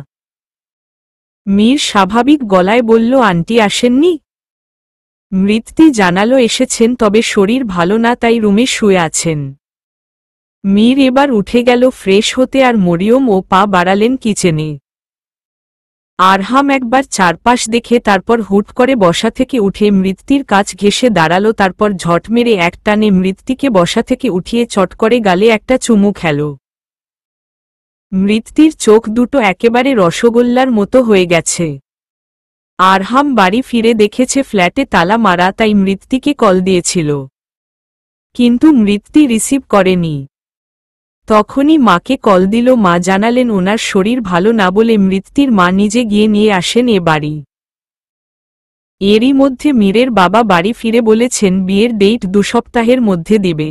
মীর স্বাভাবিক গলায় বলল, আন্টি আসেননি? মৃত্তি জানালো এসেছেন, তবে শরীর ভালো না, তাই রুমে শুয়ে আছেন। মীর এবার উঠে গেল ফ্রেশ হতে, আর মরিয়ম ও পা বাড়ালেন কিচেনে। আরহাম একবার চারপাশ দেখে তারপর হুট করে বসা থেকে উঠে মৃত্তির কাছ ঘেঁষে দাঁড়ালো, তারপর ঝট মেরে এক টানে মৃত্তিকে বসা থেকে উঠিয়ে চট করে গালে একটা চুমু খেল। মৃত্তির চোখ দুটো একেবারে রসগোল্লার মতো হয়ে গেছে। আরহাম বাড়ি ফিরে দেখেছে ফ্ল্যাটে তালা মারা, তাই মৃত্তিকে কল দিয়েছিল, কিন্তু মৃত্তি রিসিভ করেনি। তখনই মাকে কল দিল। মা জানালেন ওনার শরীর ভালো না বলে মৃত্তির মা নিজে গিয়ে নিয়ে আসেন এ বাড়ি। এরই মধ্যে মীরের বাবা বাড়ি ফিরে বলেছেন বিয়ের ডেট 2 সপ্তাহের মধ্যে দিবে।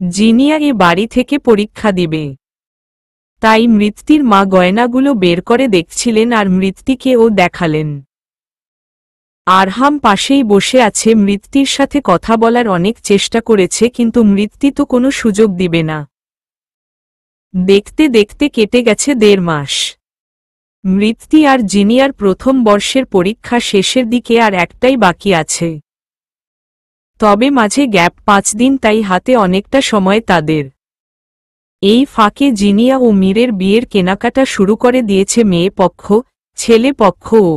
জিনিয়া এ বাড়ি থেকে পরীক্ষা দিবে। তাই মৃত্তির মা গয়নাগুলো বের করে দেখছিলেন আর মৃত্তিকেও দেখালেন। আরহাম পাশেই বসে আছে। মৃত্তির সাথে কথা বলার অনেক চেষ্টা করেছে, কিন্তু মৃত্তি তো কোনো সুযোগ দিবে না। দেখতে দেখতে কেটে গেছে 1.5 মাস। মৃত্তি আর জিনিয়ার প্রথম বর্ষের পরীক্ষা শেষের দিকে, আর একটাই বাকি আছে। তবে মাঝে গ্যাপ 5 দিন, তাই হাতে অনেকটা সময় তাদের। এই ফাঁকে জিনিয়া ও মীরের বিয়ের কেনাকাটা শুরু করে দিয়েছে মেয়ে পক্ষ, ছেলে পক্ষও।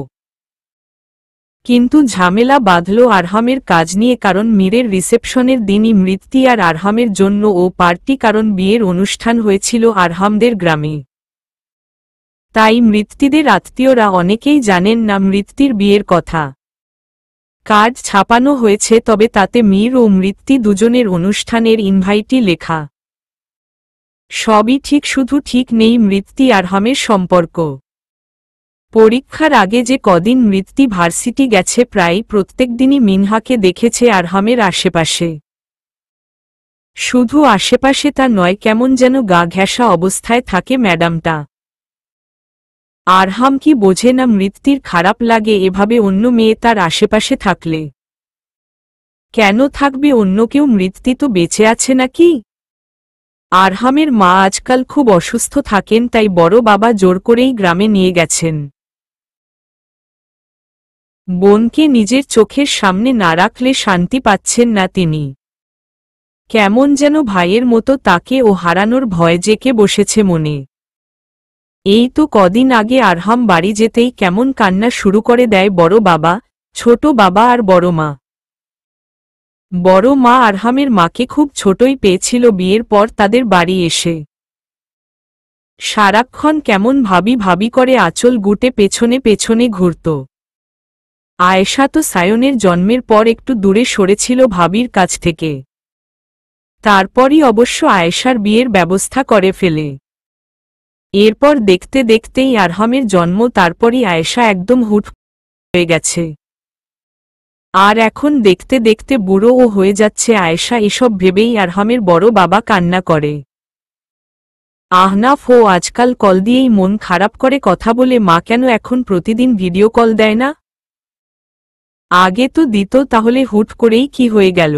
কিন্তু ঝামেলা বাঁধল আরহামের কাজ নিয়ে, কারণ মীরের রিসেপশনের দিনই মৃত্তি আর আরহামের জন্য ও পার্টি, কারণ বিয়ের অনুষ্ঠান হয়েছিল আরহামদের গ্রামে। তাই মৃত্তিদের আত্মীয়রা অনেকেই জানেন না মৃত্তির বিয়ের কথা। কার্ড ছাপানো হয়েছে, তবে তাতে মীর ও মৃত্তি দুজনের অনুষ্ঠানের ইনভাইটই লেখা। সবই ঠিক, শুধু ঠিক নেই মৃত্তি আরহামের সম্পর্ক। পরীক্ষার আগে যে কদিন মৃত্তি ভার্সিটি গেছে, প্রায় প্রত্যেক দিনই মিনহাকে দেখেছে আরহামের আশেপাশে। শুধু আশেপাশে তা নয়, কেমন যেন গা ঘেঁষা অবস্থায় থাকে ম্যাডামটা। আরহাম কি বোঝে না মৃত্তির খারাপ লাগে এভাবে অন্য মেয়ে তার আশেপাশে থাকলে? কেন থাকবে অন্য কেউ? মৃত্তি তো বেঁচে আছে নাকি? আরহামের মা আজকাল খুব অসুস্থ থাকেন, তাই বড় বাবা জোর করেই গ্রামে নিয়ে গেছেন। বোনকে নিজের চোখের সামনে না রাখলে শান্তি পাচ্ছেন না তিনি। কেমন যেন ভাইয়ের মতো তাকে ও হারানোর ভয় জেঁকে বসেছে মনে। এই তো কদিন আগে আরহাম বাড়ি যেতেই কেমন কান্না শুরু করে দেয় বড় বাবা, ছোট বাবা আর বড় মা। বড় মা আরহামের মাকে খুব ছোটই পেয়েছিল বিয়ের পর তাদের বাড়ি এসে। সারাক্ষণ কেমন ভাবি ভাবি করে আঁচল গুটে পেছনে পেছনে ঘুরত। আয়েশা তো সায়নের জন্মের পর একটু দূরে সরেছিল ভাবির কাছ থেকে। তারপরই অবশ্য আয়েশার বিয়ের ব্যবস্থা করে ফেলে। এরপর দেখতে দেখতেই আরহামের জন্ম, তারপরই আয়েশা একদম হুট হয়ে গেছে। আর এখন দেখতে দেখতে বুড়োও হয়ে যাচ্ছে আয়েশা। এসব ভেবেই আরহামের বড় বাবা কান্না করে। আহনাফ ও আজকাল কল দিয়েই মন খারাপ করে কথা বলে। মা কেন এখন প্রতিদিন ভিডিও কল দেয় না? আগে তো দিত, তাহলে হুট করেই কি হয়ে গেল?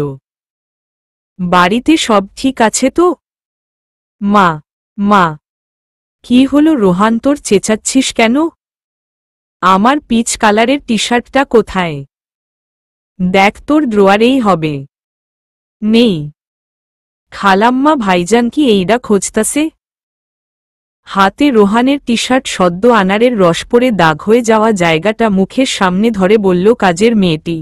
বাড়িতে সব ঠিক আছে তো? মা, মা, কি হলো রোহান, তোর চেঁচাচ্ছিস কেন? আমার পিচ কালারের টি শার্টটা কোথায়? দেখ, তোর ড্রয়ারেই হবে। নেই। খালাম্মা, ভাইজান কি এইডা খোঁজতাছে? হাতে রোহানের টি শার্ট, সদ্য আনারের রস পরে দাগ হয়ে যাওয়া জায়গাটা মুখের সামনে ধরে বলল কাজের মেয়েটি।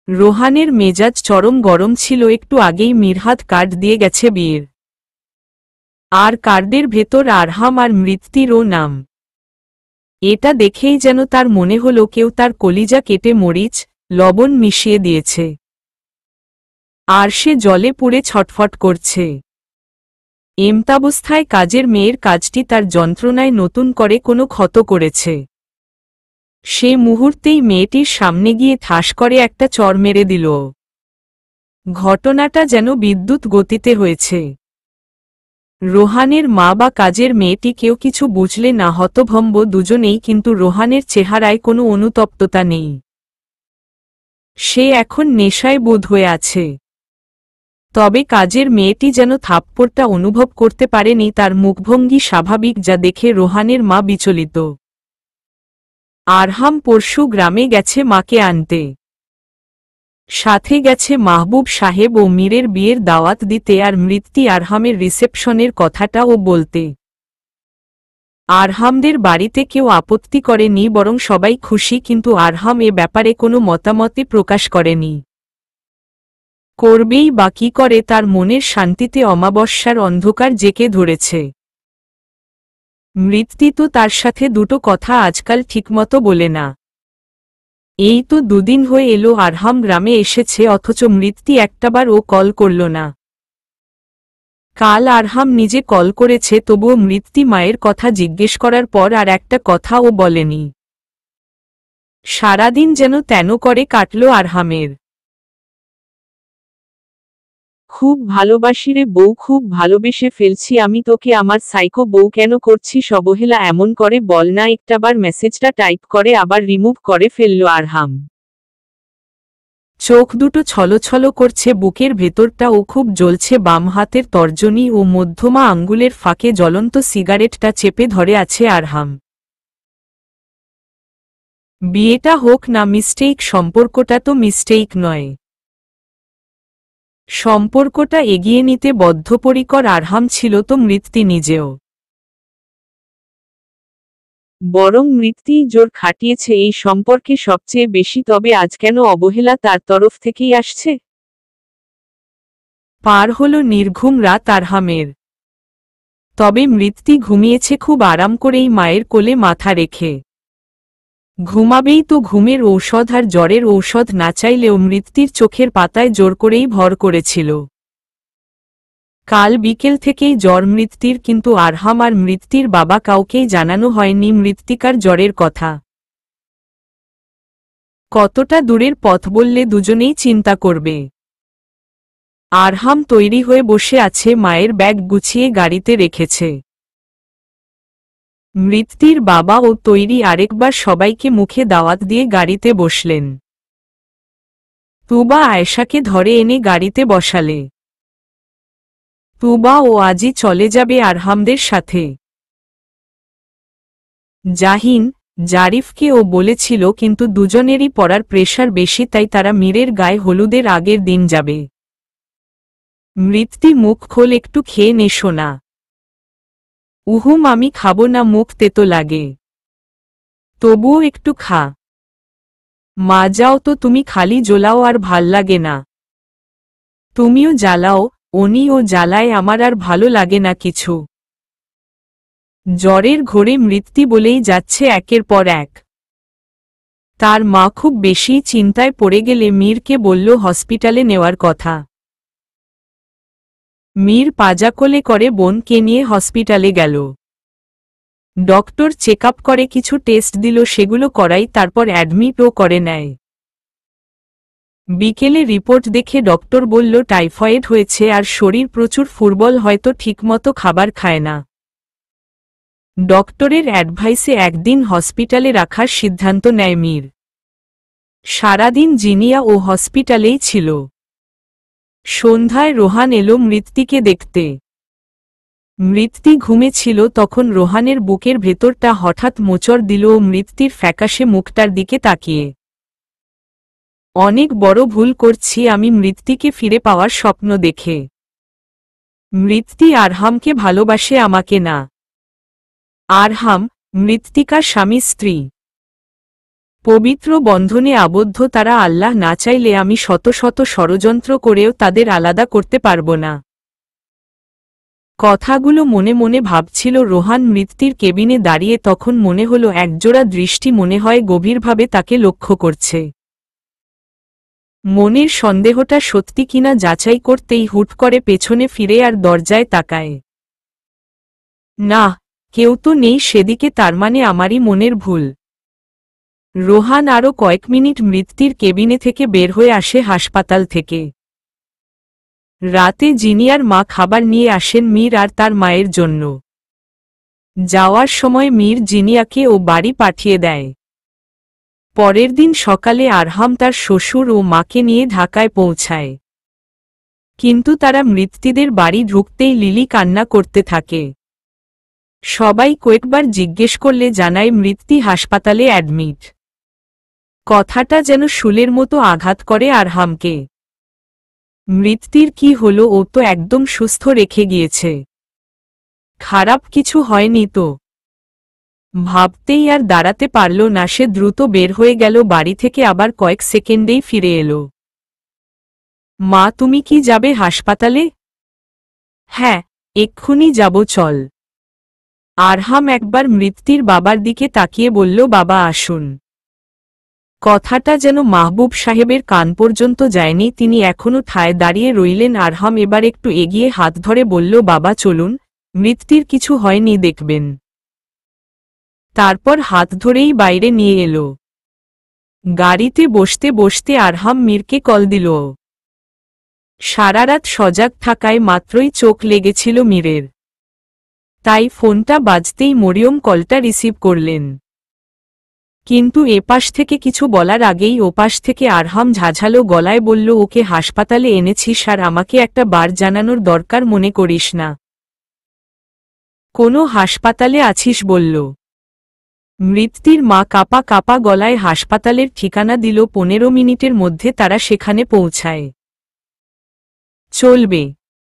রোহানের মেজাজ চরম গরম ছিল। একটু আগেই মিরহাত কার্ড দিয়ে গেছে বিয়ের, আর কার্ডের ভেতর আরহাম আর মৃত্তিরও নাম। এটা দেখেই যেন তার মনে হলো কেউ তার কলিজা কেটে মরিচ, লবণ মিশিয়ে দিয়েছে, আর সে জলে পুড়ে ছটফট করছে। এমতাবস্থায় কাজের মেয়ের কাজটি তার যন্ত্রণায় নতুন করে কোনো ক্ষত করেছে। সে মুহূর্তেই মেয়েটির সামনে গিয়ে ঠাস করে একটা চড় মেরে দিল। ঘটনাটা যেন বিদ্যুৎ গতিতে হয়েছে। রোহানের মা বা কাজের মেয়েটি কেউ কিছু বুঝলে না, হতভম্ব দুজনেই। কিন্তু রোহানের চেহারায় কোনো অনুতপ্ততা নেই। সে এখন নেশায় বোধ হয়ে আছে। তবে কাজের মেয়েটি যেন থাপ্পড়টা অনুভব করতে পারেনি। তার মুখভঙ্গি স্বাভাবিক, যা দেখে রোহানের মা বিচলিত। আরহাম পরশু গ্রামে গেছে মাকে আনতে। সাথে গেছে মাহবুব সাহেব ও মীরের বিয়ের দাওয়াত দিতে, আর মৃত্তি আরহামের রিসেপশনের কথাটাও বলতে। আরহামদের বাড়িতে কেউ আপত্তি করেনি, বরং সবাই খুশি। কিন্তু আরহাম এ ব্যাপারে কোনো মতামতই প্রকাশ করেনি। করবেই বা কি করে? তার মনের শান্তিতে অমাবস্যার অন্ধকার জেঁকে ধরেছে। মৃত্যু তো তার সাথে দুটো কথা আজকাল ঠিকমতো বলে না। এই তো দুদিন হয়ে এলো আরহাম গ্রামে এসেছে, অথচ মৃত্যু একটাবার ও কল করল না। কাল আরহাম নিজে কল করেছে, তবুও মৃত্যু মায়ের কথা জিজ্ঞেস করার পর আর একটা কথা ও বলেনি। সারাদিন যেন তেন করে কাটল আরহামের। খুব ভালোবাসি রে বউ, খুব ভালোবেসে ফেলছি আমি তোকে, আমার সাইকো বউ কেন করছিস অবহেলা এমন করে বল না। একটাবার মেসেজটা টাইপ করে আবার রিমুভ করে ফেলল আরহাম। চোখ দুটো ছলছল করছে, বুকের ভেতরটা ও খুব জ্বলছে। বাম হাতের তর্জনী ও মধ্যমা আঙ্গুলের ফাঁকে জ্বলন্ত সিগারেটটা চেপে ধরে আছে আরহাম। বিয়েটা হোক না মিস্টেক, সম্পর্কটা তো মিস্টেক নয়। সম্পর্কটা এগিয়ে নিতে বদ্ধপরিকর আরহাম ছিল তো মৃত্যু নিজেও। বরং মৃত্যুই জোর খাটিয়েছে এই সম্পর্কে সবচেয়ে বেশি। তবে আজ কেন অবহেলা তার তরফ থেকেই আসছে? পার হল নির্ঘুম রাত আরহামের। তবে মৃত্যু ঘুমিয়েছে খুব আরাম করেই মায়ের কোলে মাথা রেখে। ঘুমাবেই তো, ঘুমের ঔষধ আর জ্বরের ঔষধ না চাইলেও মৃত্যুর চোখের পাতায় জোর করেই ভর করেছিল। কাল বিকেল থেকেই জ্বর মৃত্যুর, কিন্তু আরহাম আর মৃত্যুর বাবা কাউকেই জানানো হয়নি মৃত্তিকার জ্বরের কথা। কতটা দূরের পথ বললে দুজনেই চিন্তা করবে। আরহাম তৈরি হয়ে বসে আছে, মায়ের ব্যাগ গুছিয়ে গাড়িতে রেখেছে। মৃত্যুর বাবা ও তৈরি আরেকবার সবাইকে মুখে দাওয়াত দিয়ে গাড়িতে বসলেন। তুবা আয়েশাকে ধরে এনে গাড়িতে বসালে। তুবা ও আজই চলে যাবে আরহামদের সাথে। জাহিন, জারিফকে ও বলেছিল, কিন্তু দুজনেরই পড়ার প্রেশার বেশি, তাই তারা মীরের গায়ে হলুদের আগের দিন যাবে। মৃত্যু মুখ খোল, একটু খেয়ে নে সোনা। উহুম, আমি খাবো না, মুখ তেতো লাগে। তবুও একটু খা। মা যাও তো, তুমি খালি জ্বলাও আর ভাল লাগে না। তুমিও জ্বালাও, উনি ও জ্বালায়, আমার আর ভালো লাগে না কিছু। জ্বরের ঘোরে মৃত্যু বলেই যাচ্ছে একের পর এক। তার মা খুব বেশি চিন্তায় পড়ে গেলে মীরকে বলল হসপিটালে নেওয়ার কথা। মীর পাজাকোলে করে বোনকে নিয়ে হসপিটালে গেল। ডক্টর চেকআপ করে কিছু টেস্ট দিল, সেগুলো করাই তারপর অ্যাডমিটও করে নেয়। বিকেলে রিপোর্ট দেখে ডক্টর বলল টাইফয়েড হয়েছে আর শরীর প্রচুর ফুরবল, হয়তো ঠিকমতো খাবার খায় না। ডক্টরের অ্যাডভাইসে একদিন হসপিটালে রাখার সিদ্ধান্ত নেয় মীর। সারাদিন জিনিয়া ও হসপিটালেই ছিল। সন্ধ্যায় রোহান এলো মৃত্যুকে দেখতে। মৃত্যু ঘুমেছিল তখন। রোহানের বুকের ভেতরটা হঠাৎ মোচড় দিল ও মৃত্যুর ফ্যাকাশে মুখটার দিকে তাকিয়ে। অনেক বড় ভুল করছি আমি মৃত্যুকে ফিরে পাওয়ার স্বপ্ন দেখে। মৃত্যু আরহামকে ভালোবাসে, আমাকে না। আরহাম, মৃত্তিকার স্বামী স্ত্রী, পবিত্র বন্ধনে আবদ্ধ তারা। আল্লাহ না চাইলে আমি শত শত ষড়যন্ত্র করেও তাদের আলাদা করতে পারব না। কথাগুলো মনে মনে ভাবছিল রোহান মৃত্যুর কেবিনে দাঁড়িয়ে। তখন মনে হলো একজোড়া দৃষ্টি মনে হয় গভীরভাবে তাকে লক্ষ্য করছে। মনের সন্দেহটা সত্যি কিনা যাচাই করতেই হুট করে পেছনে ফিরে আর দরজায় তাকায়। না, কেউ তো নেই সেদিকে, তার মানে আমারই মনের ভুল। রোহান আরও কয়েক মিনিট মৃত্যুর কেবিনে থেকে বের হয়ে আসে হাসপাতাল থেকে। রাতে জিনিয়ার মা খাবার নিয়ে আসেন মীর আর তার মায়ের জন্য। যাওয়ার সময় মীর জিনিয়াকে ও বাড়ি পাঠিয়ে দেয়। পরের দিন সকালে আরহাম তার শ্বশুর ও মাকে নিয়ে ঢাকায় পৌঁছায়। কিন্তু তারা মৃত্যুদের বাড়ি ঢুকতেই লিলি কান্না করতে থাকে। সবাই কয়েকবার জিজ্ঞেস করলে জানায় মৃত্যু হাসপাতালে অ্যাডমিট। কথাটা যেন শুলের মতো আঘাত করে আরহামকে। মৃত্যুর কি হলো? ও তো একদম সুস্থ রেখে গিয়েছে। খারাপ কিছু হয়নি তো? ভাবতেই আর দাঁড়াতে পারল না সে। দ্রুত বের হয়ে গেল বাড়ি থেকে, আবার কয়েক সেকেন্ডেই ফিরে এলো। মা, তুমি কি যাবে হাসপাতালে? হ্যাঁ, এক্ষুনি যাব, চল। আরহাম একবার মৃত্যুর বাবার দিকে তাকিয়ে বলল, বাবা আসুন। কথাটা যেন মাহবুব সাহেবের কান পর্যন্ত যায়নি, তিনি এখনো ঠায় দাঁড়িয়ে রইলেন। আরহাম এবার একটু এগিয়ে হাত ধরে বলল, বাবা চলুন, মৃত্যুর কিছু হয়নি, দেখবেন। তারপর হাত ধরেই বাইরে নিয়ে এলো। গাড়িতে বসতে বসতে আরহাম মীরকে কল দিল। সারারাত সজাগ থাকায় মাত্রই চোখ লেগেছিল মীরের, তাই ফোনটা বাজতেই মরিয়ম কলটা রিসিভ করলেন। কিন্তু এপাশ থেকে কিছু বলার আগেই ওপাশ থেকে আরহাম ঝাঝালো গলায় বলল, ওকে হাসপাতালে এনেছিস আর আমাকে একটা বার জানানোর দরকার মনে করিস না? কোনো হাসপাতালে আছিস বলল। মৃত্যুর মা কাপা কাপা গলায় হাসপাতালের ঠিকানা দিল। 15 মিনিটের মধ্যে তারা সেখানে পৌঁছায়। চলবে।